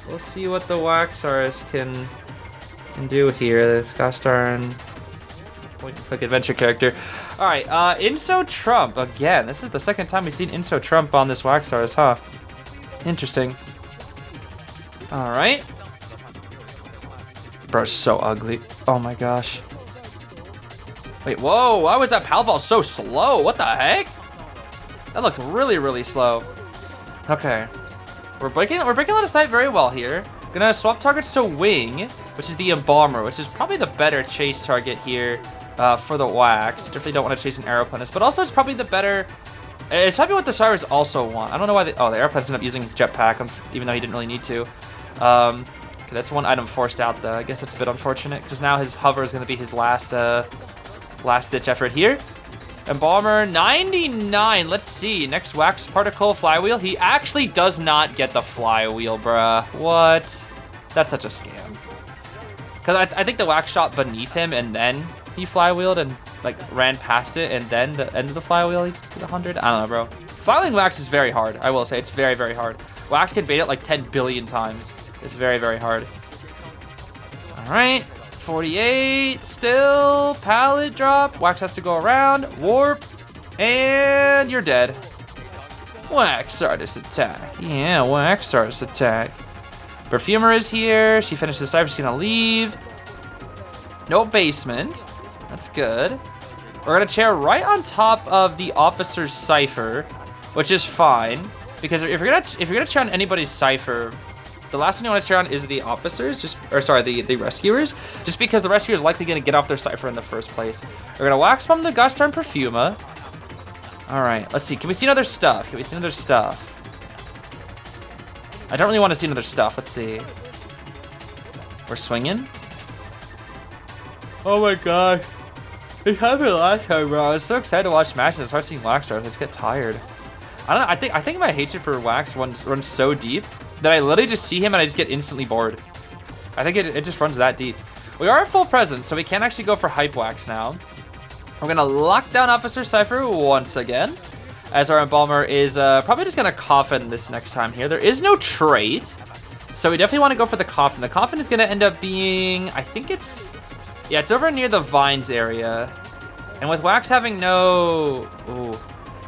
we'll see what the Wax artist can do here. This gosh darn point-and-click adventure character. All right, Inso Trump again. This is the second time we've seen Inso Trump on this Wax artist, huh? Interesting. All right. Bro's so ugly. Oh my gosh. Wait, whoa, why was that pal ball so slow? What the heck? That looked really, really slow. Okay. We're breaking line of sight very well here. Gonna swap targets to Wing, which is the Embalmer, which is probably the better chase target here for the Wax. Definitely don't want to chase an Aeroplanist, but also it's probably the better... It's probably what the Cyrus also want. I don't know why the Aeroplanist ended up using his jetpack, even though he didn't really need to. Okay, that's one item forced out though. I guess that's a bit unfortunate, because now his hover is gonna be his last ditch effort here. Embalmer 99. Let's see. Next Wax Particle Flywheel. He actually does not get the Flywheel, bruh. What? That's such a scam. Because I think the Wax shot beneath him and then he Flywheeled and like ran past it, and then the end of the Flywheel he did 100. I don't know, bro. Flywheeling Wax is very hard. I will say it's very, very hard. Wax can bait it like 10 billion times. It's very, very hard. All right. 48, still, pallet drop, Wax has to go around, warp, and you're dead. Wax Artist attack, yeah, Wax Artist attack. Perfumer is here, she finished the Cypher, she's gonna leave. No basement, that's good. We're gonna chair right on top of the Officer's Cypher, which is fine, because if you're gonna chair on anybody's Cypher, the last one you want to cheer on is the officers, the rescuers, just because the rescuer is likely going to get off their Cypher in the first place. We're going to Wax Bomb the Gust Darn Perfuma. All right, let's see. Can we see another stuff? Can we see another stuff? I don't really want to see another stuff. Let's see. We're swinging. Oh my god. It happened last time, bro. I was so excited to watch matches and start seeing Wax Stars. Let's get tired. I don't know. I think my hatred for Wax runs so deep that I literally just see him and I just get instantly bored. I think it just runs that deep. We are at full presence, so we can actually go for Hype Wax now. We're gonna lock down Officer Cypher once again, as our Embalmer is probably just gonna Coffin this next time here. There is no trait, so we definitely want to go for the Coffin. The Coffin is gonna end up being, I think it's over near the Vines area. And with Wax having no, ooh,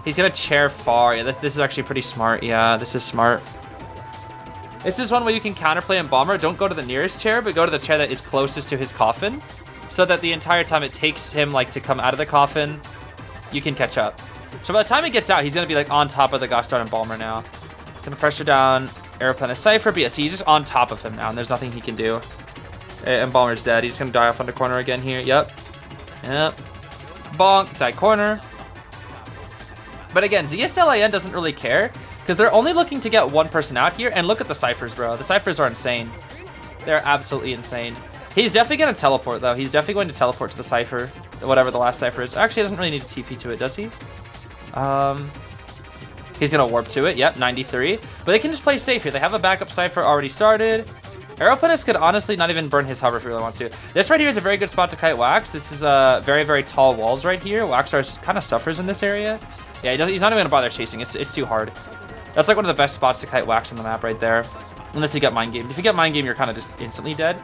he's gonna chair far. Yeah, this is actually pretty smart. Yeah, this is smart. This is one way you can counterplay Embalmer. Don't go to the nearest chair, but go to the chair that is closest to his coffin, so that the entire time it takes him like to come out of the coffin, you can catch up. So by the time he gets out, he's gonna be like on top of the Gostar Embalmer now. He's gonna pressure down Aeroplanist Cypher, but yeah, see, he's just on top of him now, and there's nothing he can do. Embalmer's dead. He's gonna die off on the corner again here. Yep. Bonk, die corner. But again, ZS.Lin doesn't really care, because they're only looking to get one person out here, and look at the Cyphers, bro. The Cyphers are insane. They're absolutely insane. He's definitely going to teleport, though. He's definitely going to teleport to the Cypher, whatever the last Cypher is. Actually, he doesn't really need to TP to it, does he? He's going to warp to it. Yep, 93. But they can just play safe here. They have a backup Cypher already started. Aeroplanist could honestly not even burn his hover if he really wants to. This right here is a very good spot to kite Wax. This is very, very tall walls right here. Waxar kind of suffers in this area. Yeah, he's not even going to bother chasing. It's too hard. That's like one of the best spots to kite Wax on the map right there. Unless you get Mind Game. If you get Mind Game, you're kind of just instantly dead.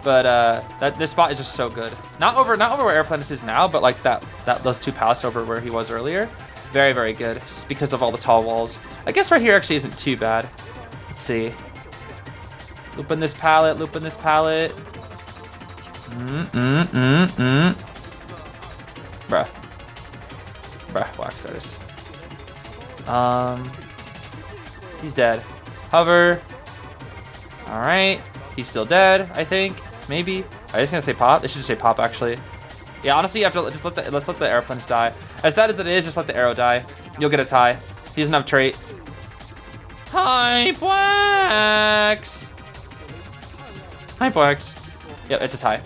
But this spot is just so good. Not over where Aeroplanist is now, but like those two pallets over where he was earlier. Very, very good. Just because of all the tall walls. I guess right here actually isn't too bad. Let's see. Looping this pallet, looping this pallet. Bruh. Bruh, Wax artist. He's dead. Hover. All right. He's still dead, I think. Maybe. I was gonna say pop. They should just say pop, actually. Yeah, honestly, you have to let's let the Aeroplanes die. As sad as it is, just let the arrow die. You'll get a tie. He doesn't have trait. Hype Wax. Hype Wax. Yep, it's a tie.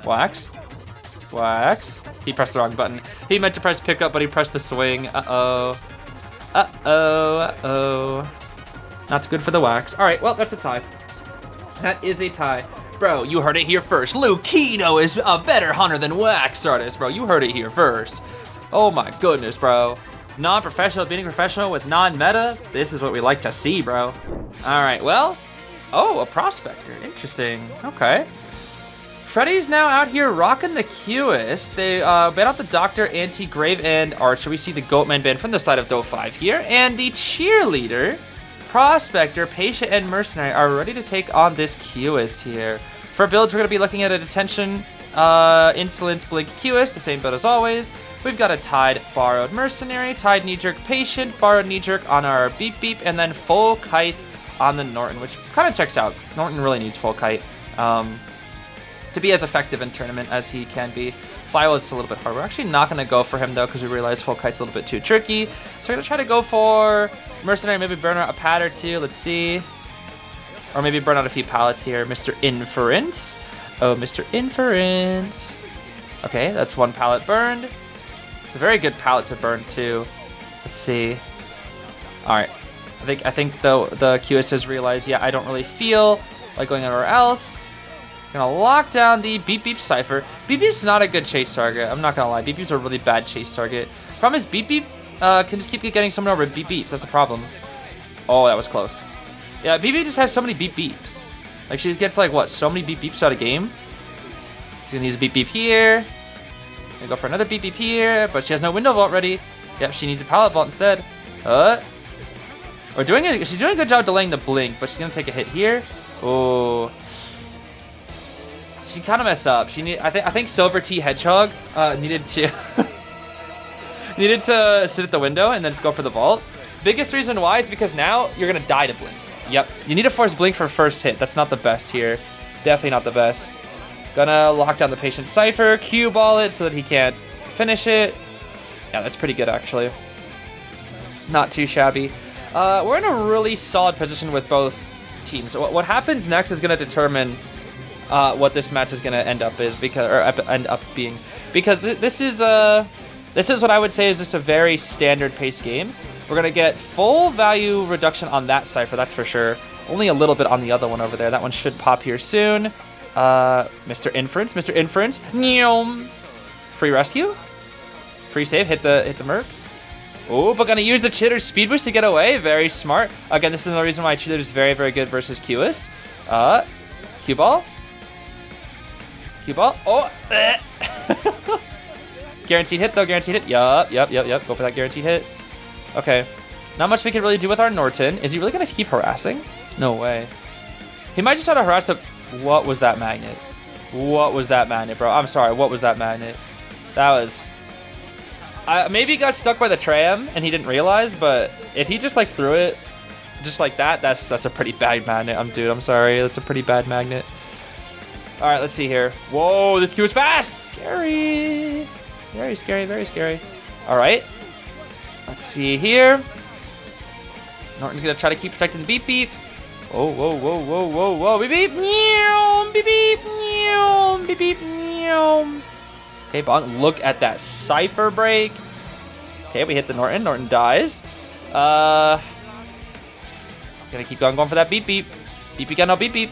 Wax. Wax. He pressed the wrong button. He meant to press pick up, but he pressed the swing. Uh-oh. Uh-oh. Uh-oh. Not good for the Wax. All right, well, that's a tie. That is a tie. Bro, you heard it here first. Luchino is a better hunter than Wax Artist, bro. You heard it here first. Oh my goodness, bro. Non-professional beating professional with non-meta. This is what we like to see, bro. All right, well. Oh, a prospector. Interesting. Okay. Freddy's now out here rocking the Cueist. They ban out the Doctor, Anti-Grave, and Archie. We see the Goatman ban from the side of Do 5 here. And the cheerleader Prospector, Patient, and Mercenary are ready to take on this Cueist here. For builds, we're going to be looking at a Detention, Insolence, Blink, Cueist, the same build as always. We've got a Tied, Borrowed Mercenary, Tied, Knee-Jerk, Patient, Borrowed Knee-Jerk on our Beep Beep, and then Full Kite on the Norton, which kind of checks out. Norton really needs Full Kite to be as effective in tournament as he can be. Flywheel is a little bit hard. We're actually not going to go for him, though, because we realize Full Kite's a little bit too tricky. So we're going to try to go for Mercenary, maybe burn out a pad or two. Let's see. Or maybe burn out a few pallets here. Mr. Inference. Oh, Mr. Inference. Okay, that's one pallet burned. It's a very good pallet to burn, too. Let's see. All right. I think the Cueist has realized, yeah, I don't really feel like going anywhere else. Gonna lock down the Beep Beep Cypher. Beep Beep's not a good chase target. I'm not gonna lie. Beep Beep's a really bad chase target. Problem is Beep Beep can just keep getting someone over Beep Beeps. That's the problem. Oh, that was close. Yeah, Beep Beep just has so many Beep Beeps. Like, she just gets, like, what, so many Beep Beeps out of game? She's gonna use a Beep Beep here. Gonna go for another Beep Beep here, but she has no Window Vault ready. Yep, she needs a Pallet Vault instead. She's doing a good job delaying the blink, but she's gonna take a hit here. Oh. She kind of messed up. I think Silver T Hedgehog needed to sit at the window and then just go for the vault. Biggest reason why is because now you're gonna die to blink. Yep, you need to force blink for first hit. That's not the best here. Definitely not the best. Gonna lock down the Patient Cypher, cue ball it so that he can't finish it. Yeah, that's pretty good actually. Not too shabby. We're in a really solid position with both teams. So what happens next is gonna determine what this match is going to end up being, because this is what I would say is just a very standard pace game. We're going to get full value reduction on that Cypher, that's for sure. Only a little bit on the other one over there. That one should pop here soon. Mr. Inference, Nyom. Free rescue, free save, hit the Merc. Oh, but gonna use the Cheater's Speed Boost to get away. Very smart. Again, this is another reason why Cheater is very, very good versus Cueist. Cue ball. Cue ball. Oh! Guaranteed hit, though. Guaranteed hit. Yup. Go for that guaranteed hit. Okay. Not much we can really do with our Norton. Is he really going to keep harassing? No way. He might just try to harass the... What was that magnet? What was that magnet, bro? I'm sorry. What was that magnet? That was... maybe he got stuck by the tram and he didn't realize, but if he just, like, threw it just like that, that's a pretty bad magnet. I'm sorry. That's a pretty bad magnet. All right, let's see here. Whoa, this Q is fast. Scary. Very scary, very scary. All right. Let's see here. Norton's going to try to keep protecting the Beep Beep. Oh, whoa. Beep Beep. Beep Beep. Beep Beep. Okay, Bond, look at that Cypher break. Okay, we hit the Norton. Norton dies. Gonna keep going for that Beep Beep. Beep Beep got no Beep Beep.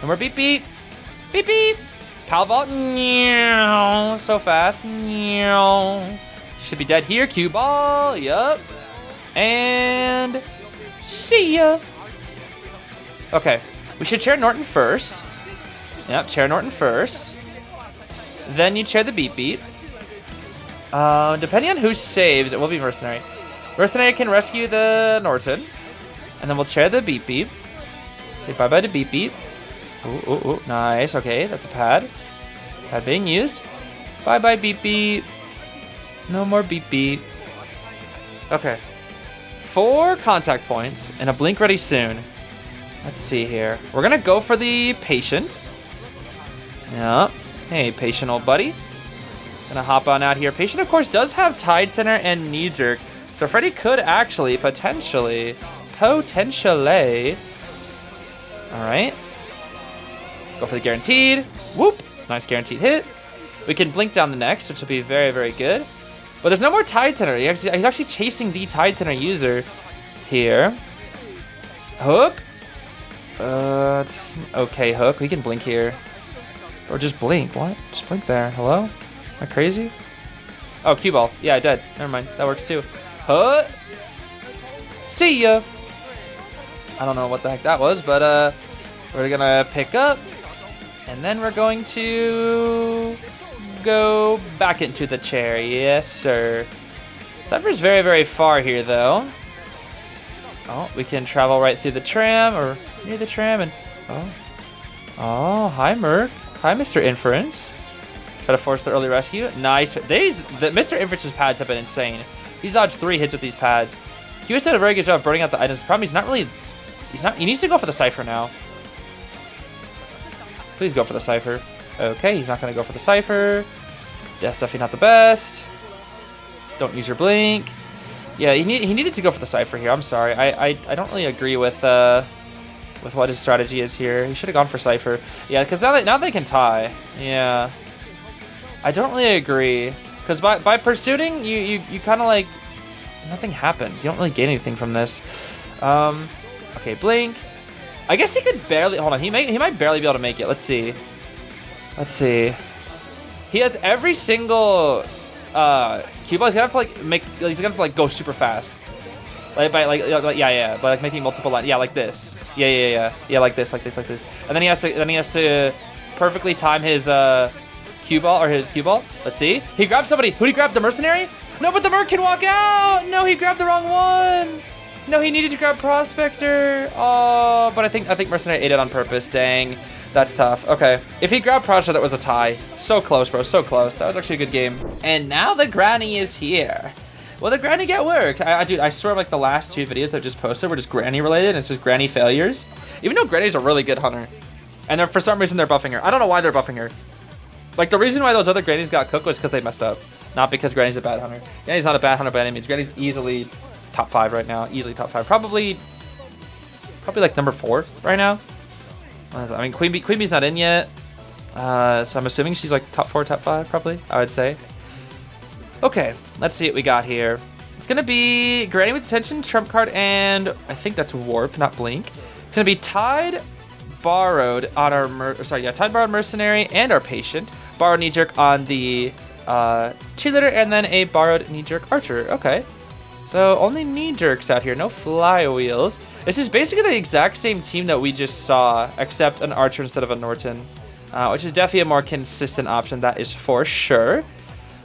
No more Beep Beep. Beep Beep. Pal Vault. So fast. Should be dead here. Cue ball. Yup. And see ya. Okay. We should chair Norton first. Yep, chair Norton first. Then you chair the Beep Beep. Depending on who saves, it will be Mercenary. Mercenary can rescue the Norton. And then we'll chair the Beep Beep. Say bye-bye to Beep Beep. Ooh, nice. Okay, that's a pad. Pad being used. Bye-bye, Beep Beep. No more Beep Beep. Okay. 4 contact points and a blink ready soon. Let's see here. We're going to go for the Patient. Yeah. Hey, Patient, old buddy. Gonna hop on out here. Patient, of course, does have Tide Center and Knee Jerk. So Freddy could actually, potentially. All right. Go for the guaranteed. Whoop. Nice guaranteed hit. We can blink down the next, which will be very, very good. But there's no more Tide Tenor. He's actually chasing the Tide Tenor user here. Hook. It's okay, Hook. We can blink here. Or just blink. What? Just blink there. Hello? Am I crazy? Oh, cue ball. Yeah, I did. Never mind. That works too. Huh? See ya. I don't know what the heck that was, but we're gonna pick up. And then we're going to go back into the chair. Yes, sir. Cypher's very, very far here, though. Oh, we can travel right through the tram or near the tram and oh, hi Merc. Hi Mr. Inference. Try to force the early rescue. Nice. The Mr. Inference's pads have been insane. He's dodged 3 hits with these pads. Cueist did a very good job of burning out the items. The problem he needs to go for the Cypher now. Please go for the Cypher. Okay, he's not gonna go for the Cypher. That's definitely not the best. Don't use your blink. Yeah, he needed to go for the Cypher here. I'm sorry. I don't really agree with what his strategy is here. He should have gone for Cypher. Yeah, because now they can tie. Yeah. I don't really agree. Because by pursuing, you kind of like, nothing happens. You don't really gain anything from this. Okay, blink. I guess he could barely, hold on. He might barely be able to make it. Let's see. He has every single Q-ball. He's gonna have to like go super fast. But like making multiple lines. Yeah, like this. Yeah, like this. And then he has to perfectly time his Q-ball or his Q-ball. Let's see. He grabbed somebody. Who did he grab? The mercenary? No, but the Merc can walk out. No, he grabbed the wrong one. No, he needed to grab Prospector. Oh, but I think mercenary ate it on purpose. Dang. That's tough. Okay. If he grabbed Prospector, that was a tie. So close, bro. So close. That was actually a good game. And now the granny is here. Will the granny get worked? Dude, I swear like the last 2 videos I've just posted were just granny related, and it's just granny failures. Even though granny's a really good hunter. And for some reason they're buffing her. I don't know why they're buffing her. Like the reason why those other grannies got cooked was because they messed up. Not because granny's a bad hunter. Granny's not a bad hunter by any means. Granny's easily top 5 right now. Easily top 5. Probably like number 4 right now. I mean, Queen Bee's not in yet. So I'm assuming she's like top 4, top 5 probably, I would say. Okay, let's see what we got here. It's gonna be Granny with Attention, Trump Card, and I think that's Warp, not Blink. It's gonna be Tide, Borrowed on our, Tide, Borrowed Mercenary, and our Patient. Borrowed Knee Jerk on the Cheerleader, and then a Borrowed Knee Jerk Archer. Okay, so only Knee Jerks out here, no Flywheels. This is basically the exact same team that we just saw, except an Archer instead of a Norton, which is definitely a more consistent option, that is for sure.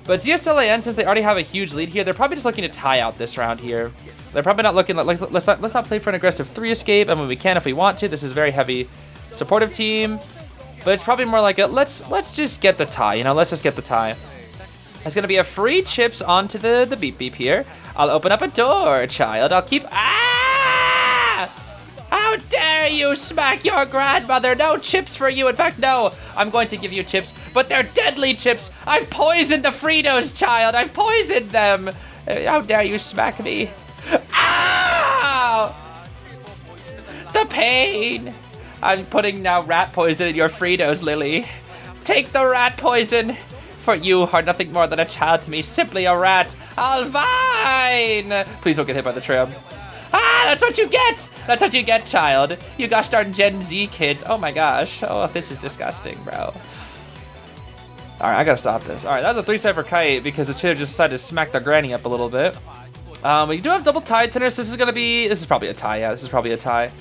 But ZS.Lin, since they already have a huge lead here, they're probably just looking to tie out this round here. They're probably not looking, let's not play for an aggressive 3 escape. I mean, we can if we want to. This is a very heavy supportive team. But it's probably more like a, let's just get the tie, you know, let's just get the tie. There's gonna be a free chips onto the beep beep here. I'll open up a door, child. I'll keep, How dare you smack your grandmother? No chips for you. In fact, no. I'm going to give you chips, but they're deadly chips. I've poisoned the Fritos, child. I've poisoned them. How dare you smack me? Ow! The pain. I'm putting now rat poison in your Fritos, Lily. Take the rat poison. For you are nothing more than a child to me. Simply a rat. I'll vine. Please don't get hit by the tram. That's what you get! That's what you get, child. You gosh darn Gen Z kids. Oh my gosh. Oh, this is disgusting, bro. Alright, I gotta stop this. Alright, that was a 3-set for Kite because the Cheetah just decided to smack the granny up a little bit. We do have double tie tenors. This is probably a tie. Yeah, this is probably a tie.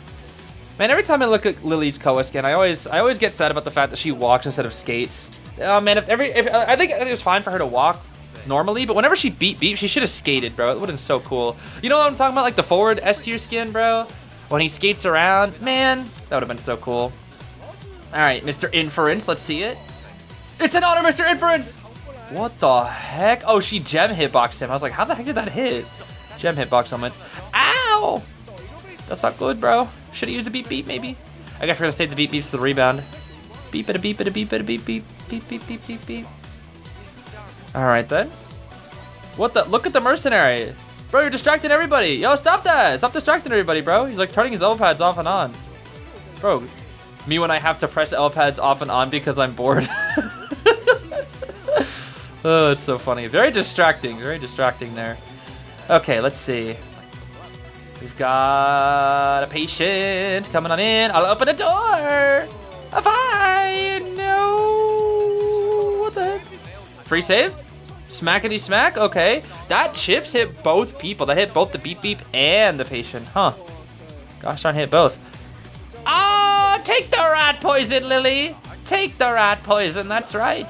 Man, every time I look at Lily's COA skin, I always get sad about the fact that she walks instead of skates. Man, I think it was fine for her to walk normally, but whenever she beat Beep, she should have skated, bro. It would have been so cool. You know what I'm talking about? Like the forward S-tier skin, bro? When he skates around, man, that would have been so cool. All right, Mr. Inference, let's see it. It's an honor, Mr. Inference! What the heck? Oh, she gem hitboxed him. I was like, how the heck did that hit? Gem hitbox moment. Ow! That's not good, bro. Should have used the beep beep, maybe. I guess we're gonna save the beep beeps to the rebound. Beep it a beep it a beep it a beep beep beep beep beep beep beep. All right then. What the? Look at the mercenary. Bro, you're distracting everybody. Yo, stop that. Stop distracting everybody, bro. He's like turning his L pads off and on. Bro, me when I have to press L pads off and on because I'm bored. Oh, it's so funny. Very distracting there. Okay, let's see. We've got a patient coming on in. I'll open a door. Fine. No. What the heck? Free save? Smackety smack? Okay. That chips hit both people. That hit both the beep beep and the patient. Huh. Gosh darn, hit both. Ah, take the rat poison, Lily. Take the rat poison. That's right.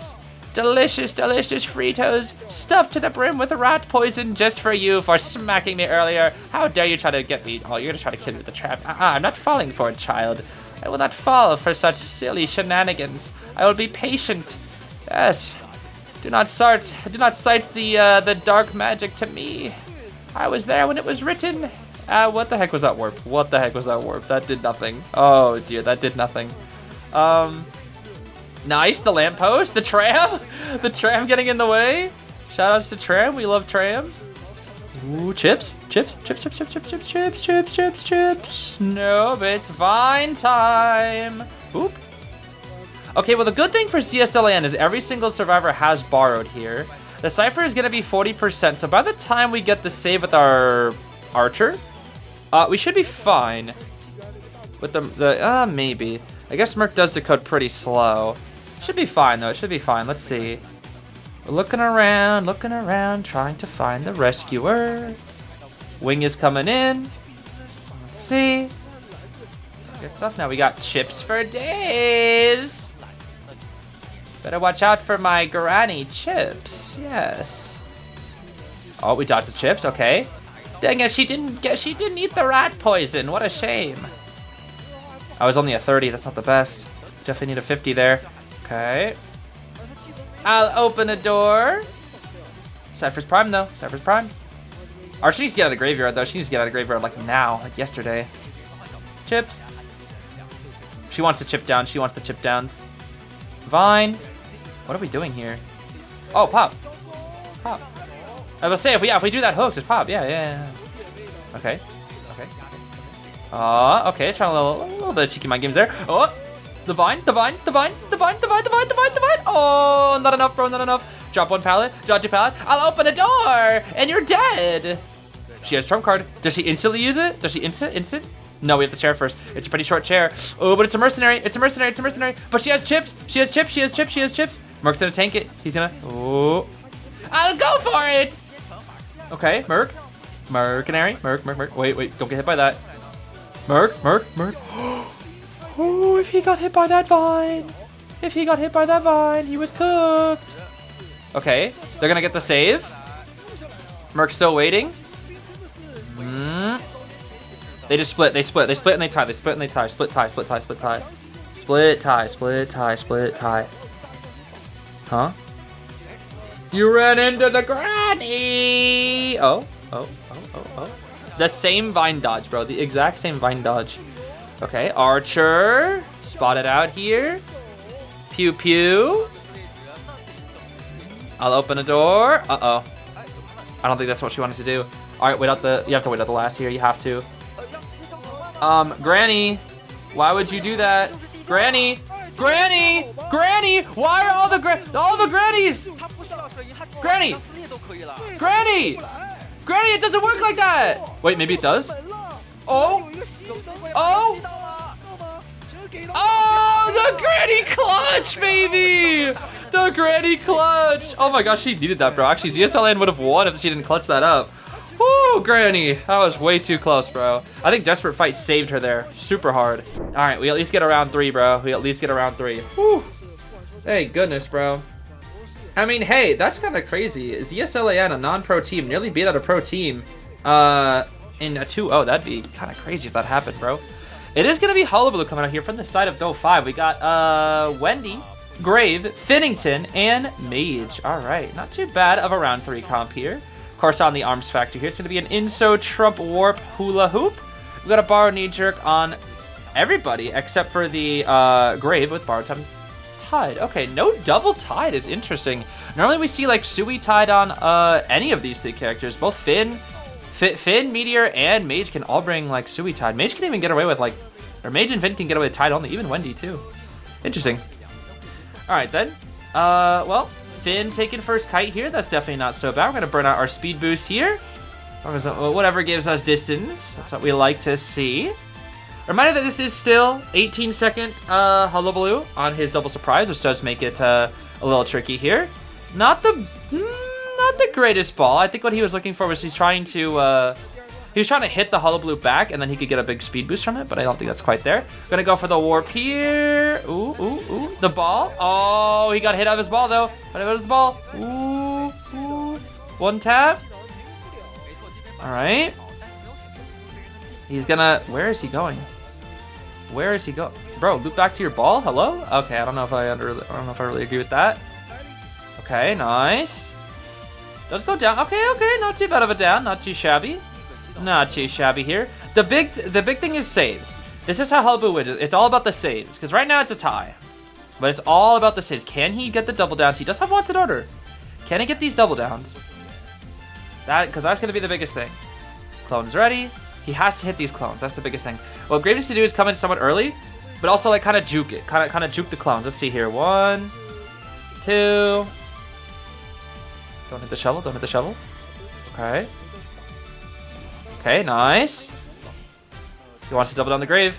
Delicious, delicious Fritos stuffed to the brim with rat poison just for you for smacking me earlier. How dare you try to get me? Oh, you're gonna try to kill me with the trap. I'm not falling for it, child. I will not fall for such silly shenanigans. I will be patient. Yes. Do not cite the dark magic to me. I was there when it was written. What the heck was that warp? What the heck was that warp? That did nothing. Oh dear, that did nothing. Nice, the lamppost, the tram, the tram getting in the way. Shoutouts to tram, we love tram. Ooh, chips. No, but it's Vine time. Oop. Okay, well the good thing for ZS.Lin is every single survivor has borrowed here. The Cypher is gonna be 40%, so by the time we get the save with our Archer, we should be fine. With maybe. I guess Merc does decode pretty slow. Should be fine though, it should be fine. Let's see. We're looking around, trying to find the rescuer. Wing is coming in. Let's see. Good stuff. Now we got chips for days. Better watch out for my granny chips. Yes. Oh, we dodged the chips. Okay. Dang it, she didn't eat the rat poison. What a shame. I was only a 30. That's not the best. Definitely need a 50 there. Okay. I'll open a door. Cypher's prime though. Cypher's prime. Archie needs to get out of the graveyard though. She needs to get out of the graveyard like now, like yesterday. Chips. She wants to chip down. She wants the chip downs. Vine. What are we doing here? Oh, pop. Pop. I will say if we do that hook, just pop. Yeah. Okay. Okay. Trying a little bit of cheeky mind games there. Oh. The vine. Oh, not enough, bro, not enough. Drop one pallet, drop two pallet. I'll open a door, and you're dead. She has trump card. Does she instantly use it? Does she instant? No, we have the chair first. It's a pretty short chair. Oh, but it's a mercenary. But she has chips. Merc's gonna tank it. He's gonna, oh. I'll go for it. Okay, Merc. Mercenary. Merc. Wait, don't get hit by that. Merc. Oh, if he got hit by that vine. He was cooked. Okay, they're gonna get the save. Merc's still waiting. They just split, and they tie. Split tie. Huh? You ran into the granny. Oh. The same vine dodge, bro. The exact same vine dodge. Okay, Archer. Spotted out here. Pew pew. I'll open a door. Uh-oh. I don't think that's what she wanted to do. All right, you have to wait out the last here. You have to. Granny. Why would you do that? Granny. Why are all the grannies? Granny, it doesn't work like that. Wait, maybe it does? Oh, the granny clutch, baby! The granny clutch! Oh my gosh, she needed that, bro. Actually, ZS.Lin would have won if she didn't clutch that up. Woo, granny. That was way too close, bro. I think Desperate Fight saved her there. Super hard. All right, we at least get around 3, bro. Woo. Thank goodness, bro. I mean, hey, that's kind of crazy. ZS.Lin, a non-pro team, nearly beat out a pro team in a 2-0. That'd be kind of crazy if that happened, bro. It is going to be Hullabaloo coming out here from the side of Duel 5. We got Wendy, Grave, Finnington, and Mage. All right, not too bad of a round 3 comp here. Of course, on the Arms Factory here, it's going to be an Inso Trump Warp Hula Hoop. We got a Borrow Knee Jerk on everybody except for the Grave with Borrow Time Tide. Okay, no double tide is interesting. Normally we see like Sui tied on any of these 3 characters. Both Finn, Meteor, and Mage can all bring like Sui tide. Mage can even get away with like, or Mage and Finn can get away with tide only. Even Wendy too. Interesting. All right then. Well, Finn taking first kite here. That's definitely not so bad. We're gonna burn out our speed boost here. Whatever gives us distance. That's what we like to see. Reminder that this is still 18-second Hullabaloo on his double surprise, which does make it a little tricky here. Not the greatest ball. I think what he was looking for was he's trying to hit the Hullabaloo back, and then he could get a big speed boost from it, but I don't think that's quite there. Gonna go for the warp here. Ooh. The ball? Oh, he got hit out of his ball though. Got hit out of his ball. Ooh, ooh. One tap. All right. He's gonna, where is he going? Where is he going? Bro, loop back to your ball, hello? Okay, I don't know if I really agree with that. Okay, nice. Does go down, okay, not too bad of a down, not too shabby. Not too shabby here. The big thing is saves. This is how Hullabaloo wins. It's all about the saves, because right now it's a tie. But it's all about the saves. Can he get the double downs? He does have wanted order. Can he get these double downs? Because that's gonna be the biggest thing. Clone's ready. He has to hit these clones. That's the biggest thing. What Grave needs to do is come in somewhat early, but also like kind of juke it. Kind of juke the clones. Let's see here. 1, 2. Don't hit the shovel. Don't hit the shovel. Okay. Okay, nice. He wants to double down the Grave.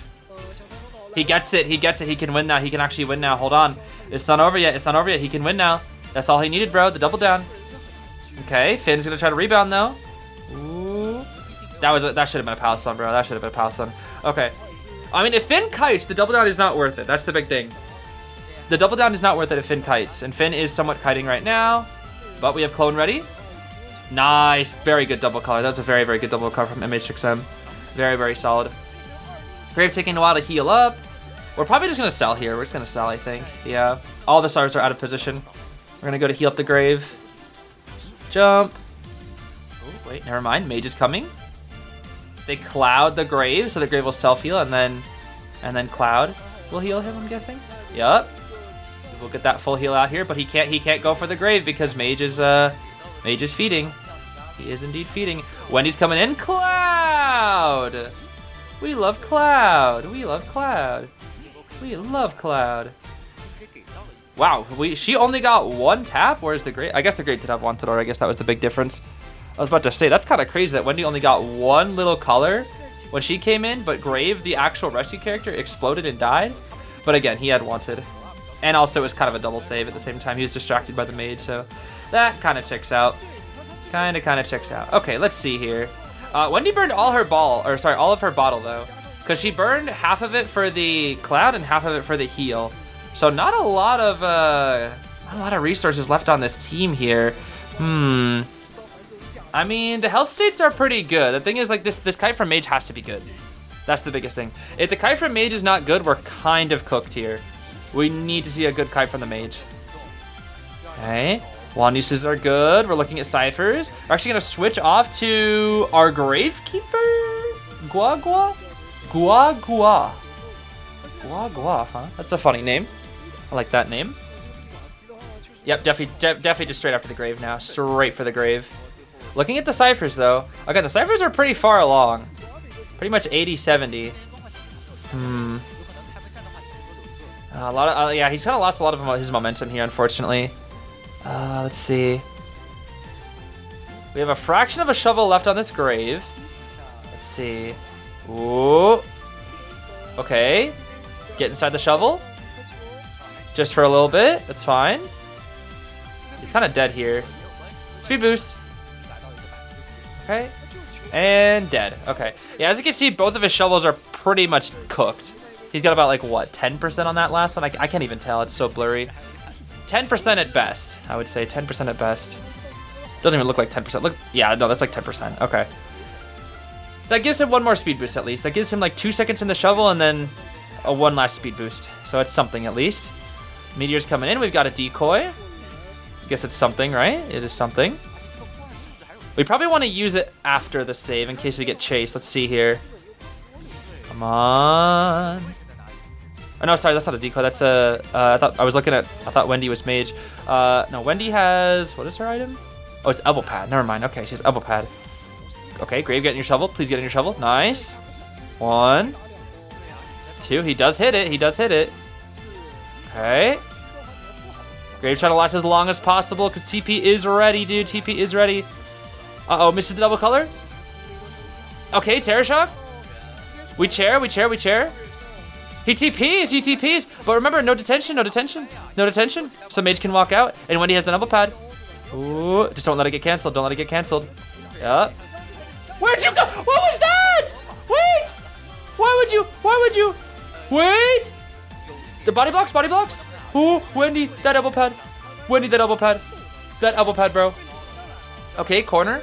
He gets it. He gets it. He can win now. He can actually win now. Hold on. It's not over yet. It's not over yet. He can win now. That's all he needed, bro. The double down. Okay, Finn's gonna try to rebound though. Ooh. That should have been a power stun, bro. That should have been a power stun. Okay. I mean, if Finn kites, the double down is not worth it. That's the big thing. The double down is not worth it if Finn kites. And Finn is somewhat kiting right now. But we have clone ready. Nice. Very good double color. That was a very, very good double color from MH6M. Very, very solid. Grave taking a while to heal up. We're probably just going to sell here. We're just going to sell, I think. Yeah. All the stars are out of position. We're going to go to heal up the Grave. Jump. Oh, wait, never mind. Mage is coming. They cloud the Grave, so the Grave will self-heal, and then Cloud will heal him, I'm guessing. Yup. We'll get that full heal out here, but he can't go for the Grave because Mage is feeding. He is indeed feeding. Wendy's coming in. Cloud! We love Cloud. We love Cloud. We love Cloud. Wow, she only got one tap? Where's the Grave? I guess the Grave did have wanted, or I guess that was the big difference. I was about to say, that's kind of crazy that Wendy only got one little color when she came in, but Grave, the actual rescue character, exploded and died. But again, he had wanted. And also it was kind of a double save at the same time. He was distracted by the mage, so that kind of checks out. Kind of checks out. Okay, let's see here. Wendy burned all of her bottle though, because she burned half of it for the Cloud and half of it for the heal. So not a lot of resources left on this team here. I mean, the health states are pretty good. The thing is, like, this kite from Mage has to be good. That's the biggest thing. If the kite from Mage is not good, we're kind of cooked here. We need to see a good kite from the Mage. Okay. Wand uses are good. We're looking at ciphers. We're actually going to switch off to our Gravekeeper. Gua, huh? That's a funny name. I like that name. Yep, definitely just straight after the Grave now. Straight for the Grave. Looking at the ciphers though, again, the ciphers are pretty far along. Pretty much 80, 70. Yeah, he's kind of lost a lot of his momentum here, unfortunately. Let's see. We have a fraction of a shovel left on this Grave. Let's see. Ooh. Okay. Get inside the shovel. Just for a little bit. That's fine. He's kind of dead here. Speed boost. Okay. And dead. Okay. Yeah, as you can see, both of his shovels are pretty much cooked. He's got about, like, what, 10% on that last one? I can't even tell. It's so blurry. 10% at best, I would say. 10% at best. Doesn't even look like 10%. Look, yeah, no, that's like 10%. Okay. That gives him one more speed boost, at least. That gives him, like, 2 seconds in the shovel and then one last speed boost. So it's something, at least. Meteor's coming in. We've got a decoy. I guess it's something, right? It is something. We probably want to use it after the save in case we get chased. Let's see here. Come on. Oh, no, sorry, that's not a decoy. That's a, I thought Wendy was mage. No, Wendy has, what is her item? Oh, it's elbow pad. Never mind. Okay, she has elbow pad. Okay, Grave, get in your shovel. Please get in your shovel. Nice. 1, 2. He does hit it. He does hit it. Okay. Grave trying to last as long as possible because TP is ready, dude. TP is ready. Uh-oh, misses the double color. Okay, Terror Shock. We chair. He TPs, but remember, no detention. So Mage can walk out, and Wendy has the double pad. Ooh, just don't let it get canceled. Yup. Where'd you go? What was that? Wait! Why would you? Wait! The body blocks. Ooh, Wendy, that elbow pad. Wendy, that elbow pad. That elbow pad, bro. Okay, corner.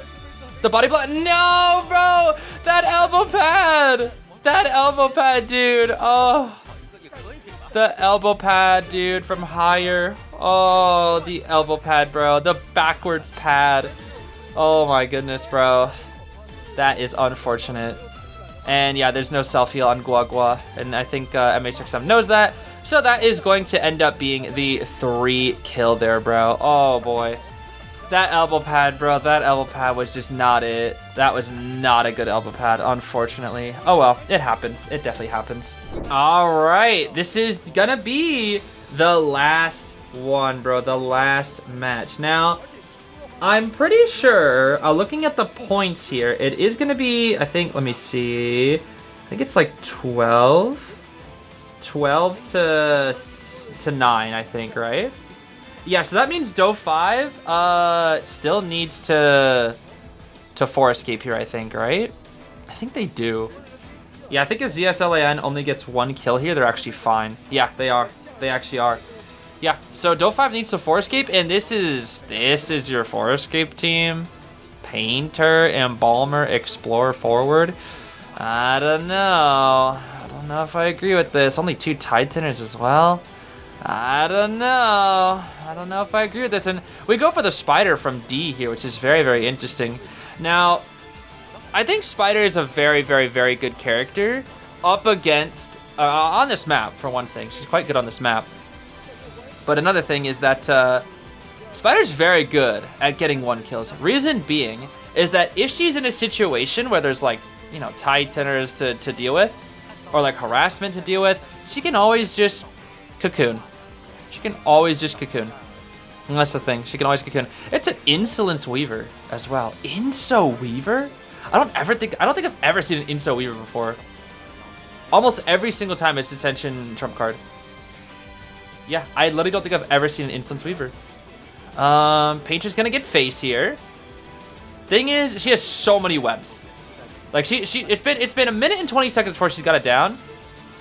The body block. No, bro. That elbow pad. That elbow pad, dude. Oh. The elbow pad, dude, from higher. Oh, the elbow pad, bro. The backwards pad. Oh my goodness, bro. That is unfortunate. And yeah, there's no self-heal on Guagua. And I think MHXM knows that. So that is going to end up being the 3 kill there, bro. Oh boy. That elbow pad, bro. That elbow pad was just not it. That was not a good elbow pad, unfortunately. Oh well, it happens. It definitely happens. All right, this is gonna be the last one, bro. The last match. Now, I'm pretty sure, looking at the points here, it is gonna be, I think, let me see. I think it's like 12 to 9, I think, right? Yeah, so that means Do 5 still needs to 4 escape here, I think, right? I think they do. Yeah, I think if ZS.Lin only gets 1 kill here, they're actually fine. Yeah, they are. They actually are. Yeah, so Do 5 needs to 4 escape, and this is your 4 escape team. Painter, Embalmer, Explorer forward. I don't know. I don't know if I agree with this. Only 2 Titaners as well. I don't know. I don't know if I agree with this. And we go for the Spider from D here, which is very, very interesting. Now, I think Spider is a very, very, very good character up against, on this map, for one thing. She's quite good on this map. But another thing is that Spider's very good at getting 1 kills. Reason being is that if she's in a situation where there's like, you know, Titaners to deal with, or like harassment to deal with, she can always just cocoon. She can always just cocoon. And that's the thing. She can always cocoon. It's an Insolence Weaver as well. Inso Weaver? I don't think I've ever seen an Inso Weaver before. Almost every single time it's detention trump card. Yeah, I literally don't think I've ever seen an Insolence Weaver. Painter's gonna get face here. Thing is, she has so many webs. Like it's been a minute and 20 seconds before she's got it down.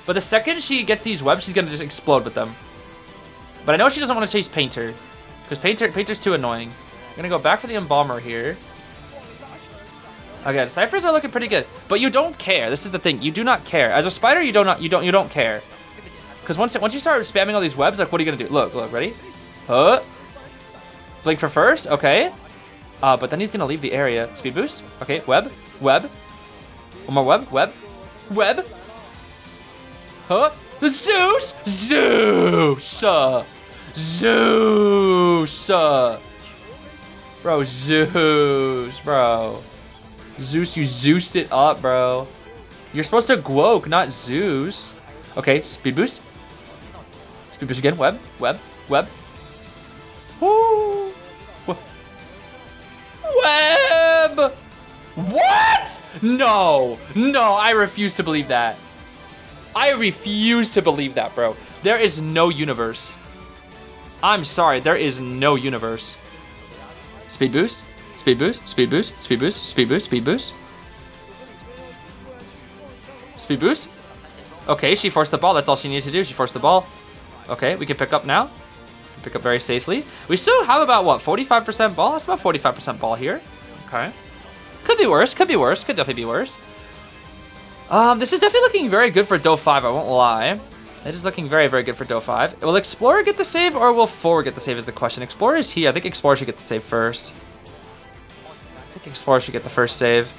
But the second she gets these webs, she's gonna just explode with them. But I know she doesn't want to chase Painter, because Painter's too annoying. I'm gonna go back for the Embalmer here. Okay, the ciphers are looking pretty good, but you don't care. This is the thing. You do not care. As a Spider, you don't care. Because once you start spamming all these webs, like, what are you gonna do? Look, ready? Blink for first, okay. But then he's gonna leave the area. Speed boost. Okay, web. One more web. Zeus! Bro, Zeus, bro. Zeus, you Zeused it up, bro. You're supposed to Guoke, not Zeus. Okay, speed boost. Speed boost again. Web. Woo! Web! What? No, I refuse to believe that. I refuse to believe that, bro. There is no universe. I'm sorry, there is no universe. Speed boost. Okay, she forced the ball. That's all she needed to do. She forced the ball. Okay, we can pick up now. Pick up very safely. We still have about, what, 45% ball? That's about 45% ball here. Okay. Could be worse. Could definitely be worse. This is definitely looking very good for Do 5, I won't lie. It is looking very, very good for Do 5. Will Explorer get the save or will 4 get the save is the question. Explorer is here. I think Explorer should get the save first. I think Explorer should get the first save.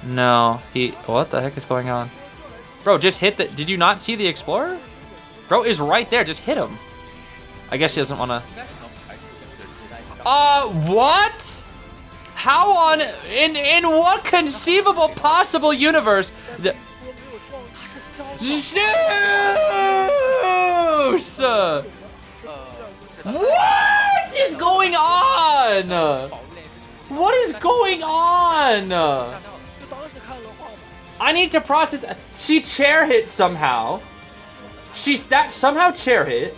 No, what the heck is going on? Bro, just hit the, did you not see the Explorer? Bro is right there, just hit him. I guess she doesn't want to. What? How on, in what conceivable possible universe? Zeus! What is going on? What is going on? I need to process. She chair hit somehow. That somehow chair hit.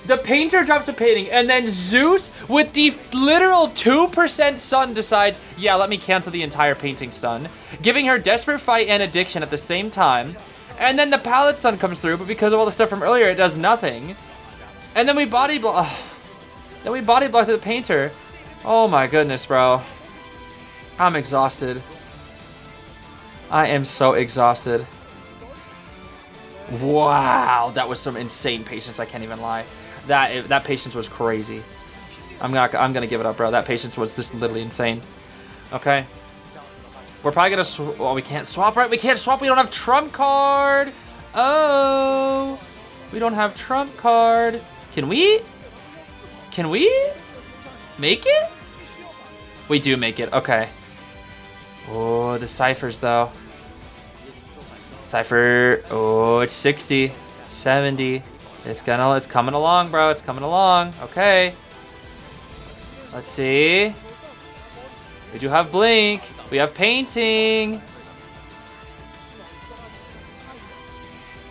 The Painter drops a painting, and then Zeus, with the literal 2% stun, decides, yeah, let me cancel the entire painting stun, giving her Desperate Fight and Addiction at the same time. And then the Palette stun comes through, but because of all the stuff from earlier, it does nothing. And then we body block. Then we body block the painter. Oh my goodness, bro. I'm exhausted. I am so exhausted. Wow, that was some insane patience. I can't even lie. That patience was crazy. I'm gonna give it up, bro. That patience was just literally insane. Okay. We're probably gonna well, we can't swap, right? We can't swap. We don't have trump card. Oh, we don't have trump card. Can we? Can we make it? We do make it. Okay. Oh, the ciphers though. Cypher. Oh, it's 60, 70. It's coming along, bro. It's coming along. Okay. Let's see. We do have blink. We have painting.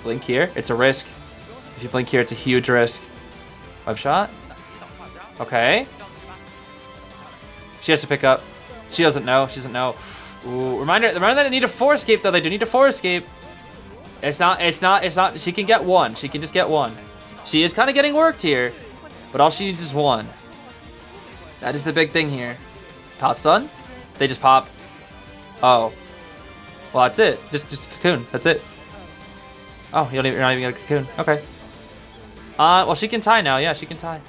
Blink here. It's a risk. If you blink here, it's a huge risk. Web shot. Okay. She has to pick up. She doesn't know. She doesn't know. Ooh, reminder that they need a 4-escape though. They do need a 4-escape. It's not. She can get one. She can just get one. She is kind of getting worked here, but all she needs is one. That is the big thing here. Pot stun. They just pop. Oh. Well, that's it. Just cocoon. That's it. Oh, you're not even gonna cocoon. Okay. Well, she can tie now. Yeah, she can tie.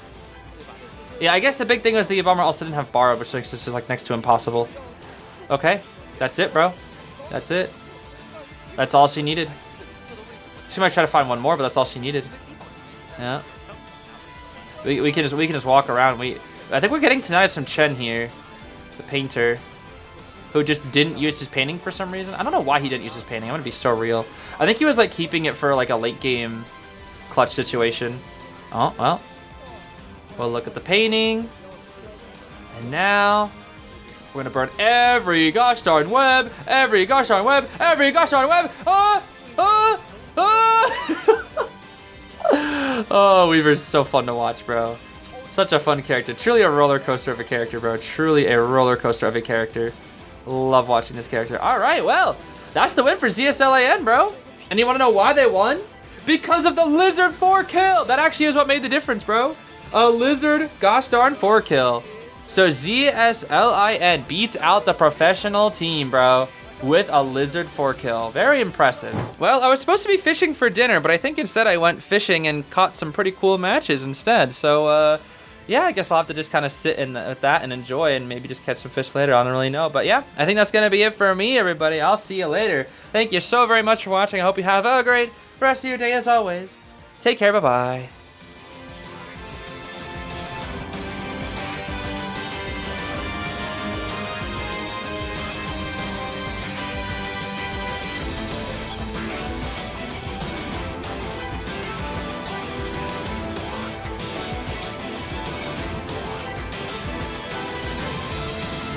Yeah, I guess the big thing was the bomber also didn't have borrow, which makes this like next to impossible. Okay. That's it, bro. That's it. That's all she needed. She might try to find one more, but that's all she needed. Yeah. We can just walk around. I think we're getting tonight some Chen here, the painter, who just didn't use his painting for some reason. I don't know why he didn't use his painting. I'm gonna be so real. I think he was like keeping it for like a late game clutch situation. Oh well. Well, look at the painting, and now we're gonna burn every gosh darn web, every gosh darn web, every gosh darn web. Ah! Ah! Ah! Oh, Weaver's so fun to watch, bro. Such a fun character. Truly a roller coaster of a character, bro. Truly a roller coaster of a character. Love watching this character. All right, well, that's the win for ZS.Lin, bro. And you want to know why they won? Because of the Lizard 4-kill. That actually is what made the difference, bro. A Lizard gosh darn 4-kill. So ZS.Lin beats out the professional team, bro, with a Lizard 4-kill. Very impressive. Well, I was supposed to be fishing for dinner, but I think instead I went fishing and caught some pretty cool matches instead. So, yeah, I guess I'll have to just kind of sit with that and enjoy and maybe just catch some fish later. I don't really know. But yeah, I think that's going to be it for me, everybody. I'll see you later. Thank you so very much for watching. I hope you have a great rest of your day as always. Take care. Bye-bye.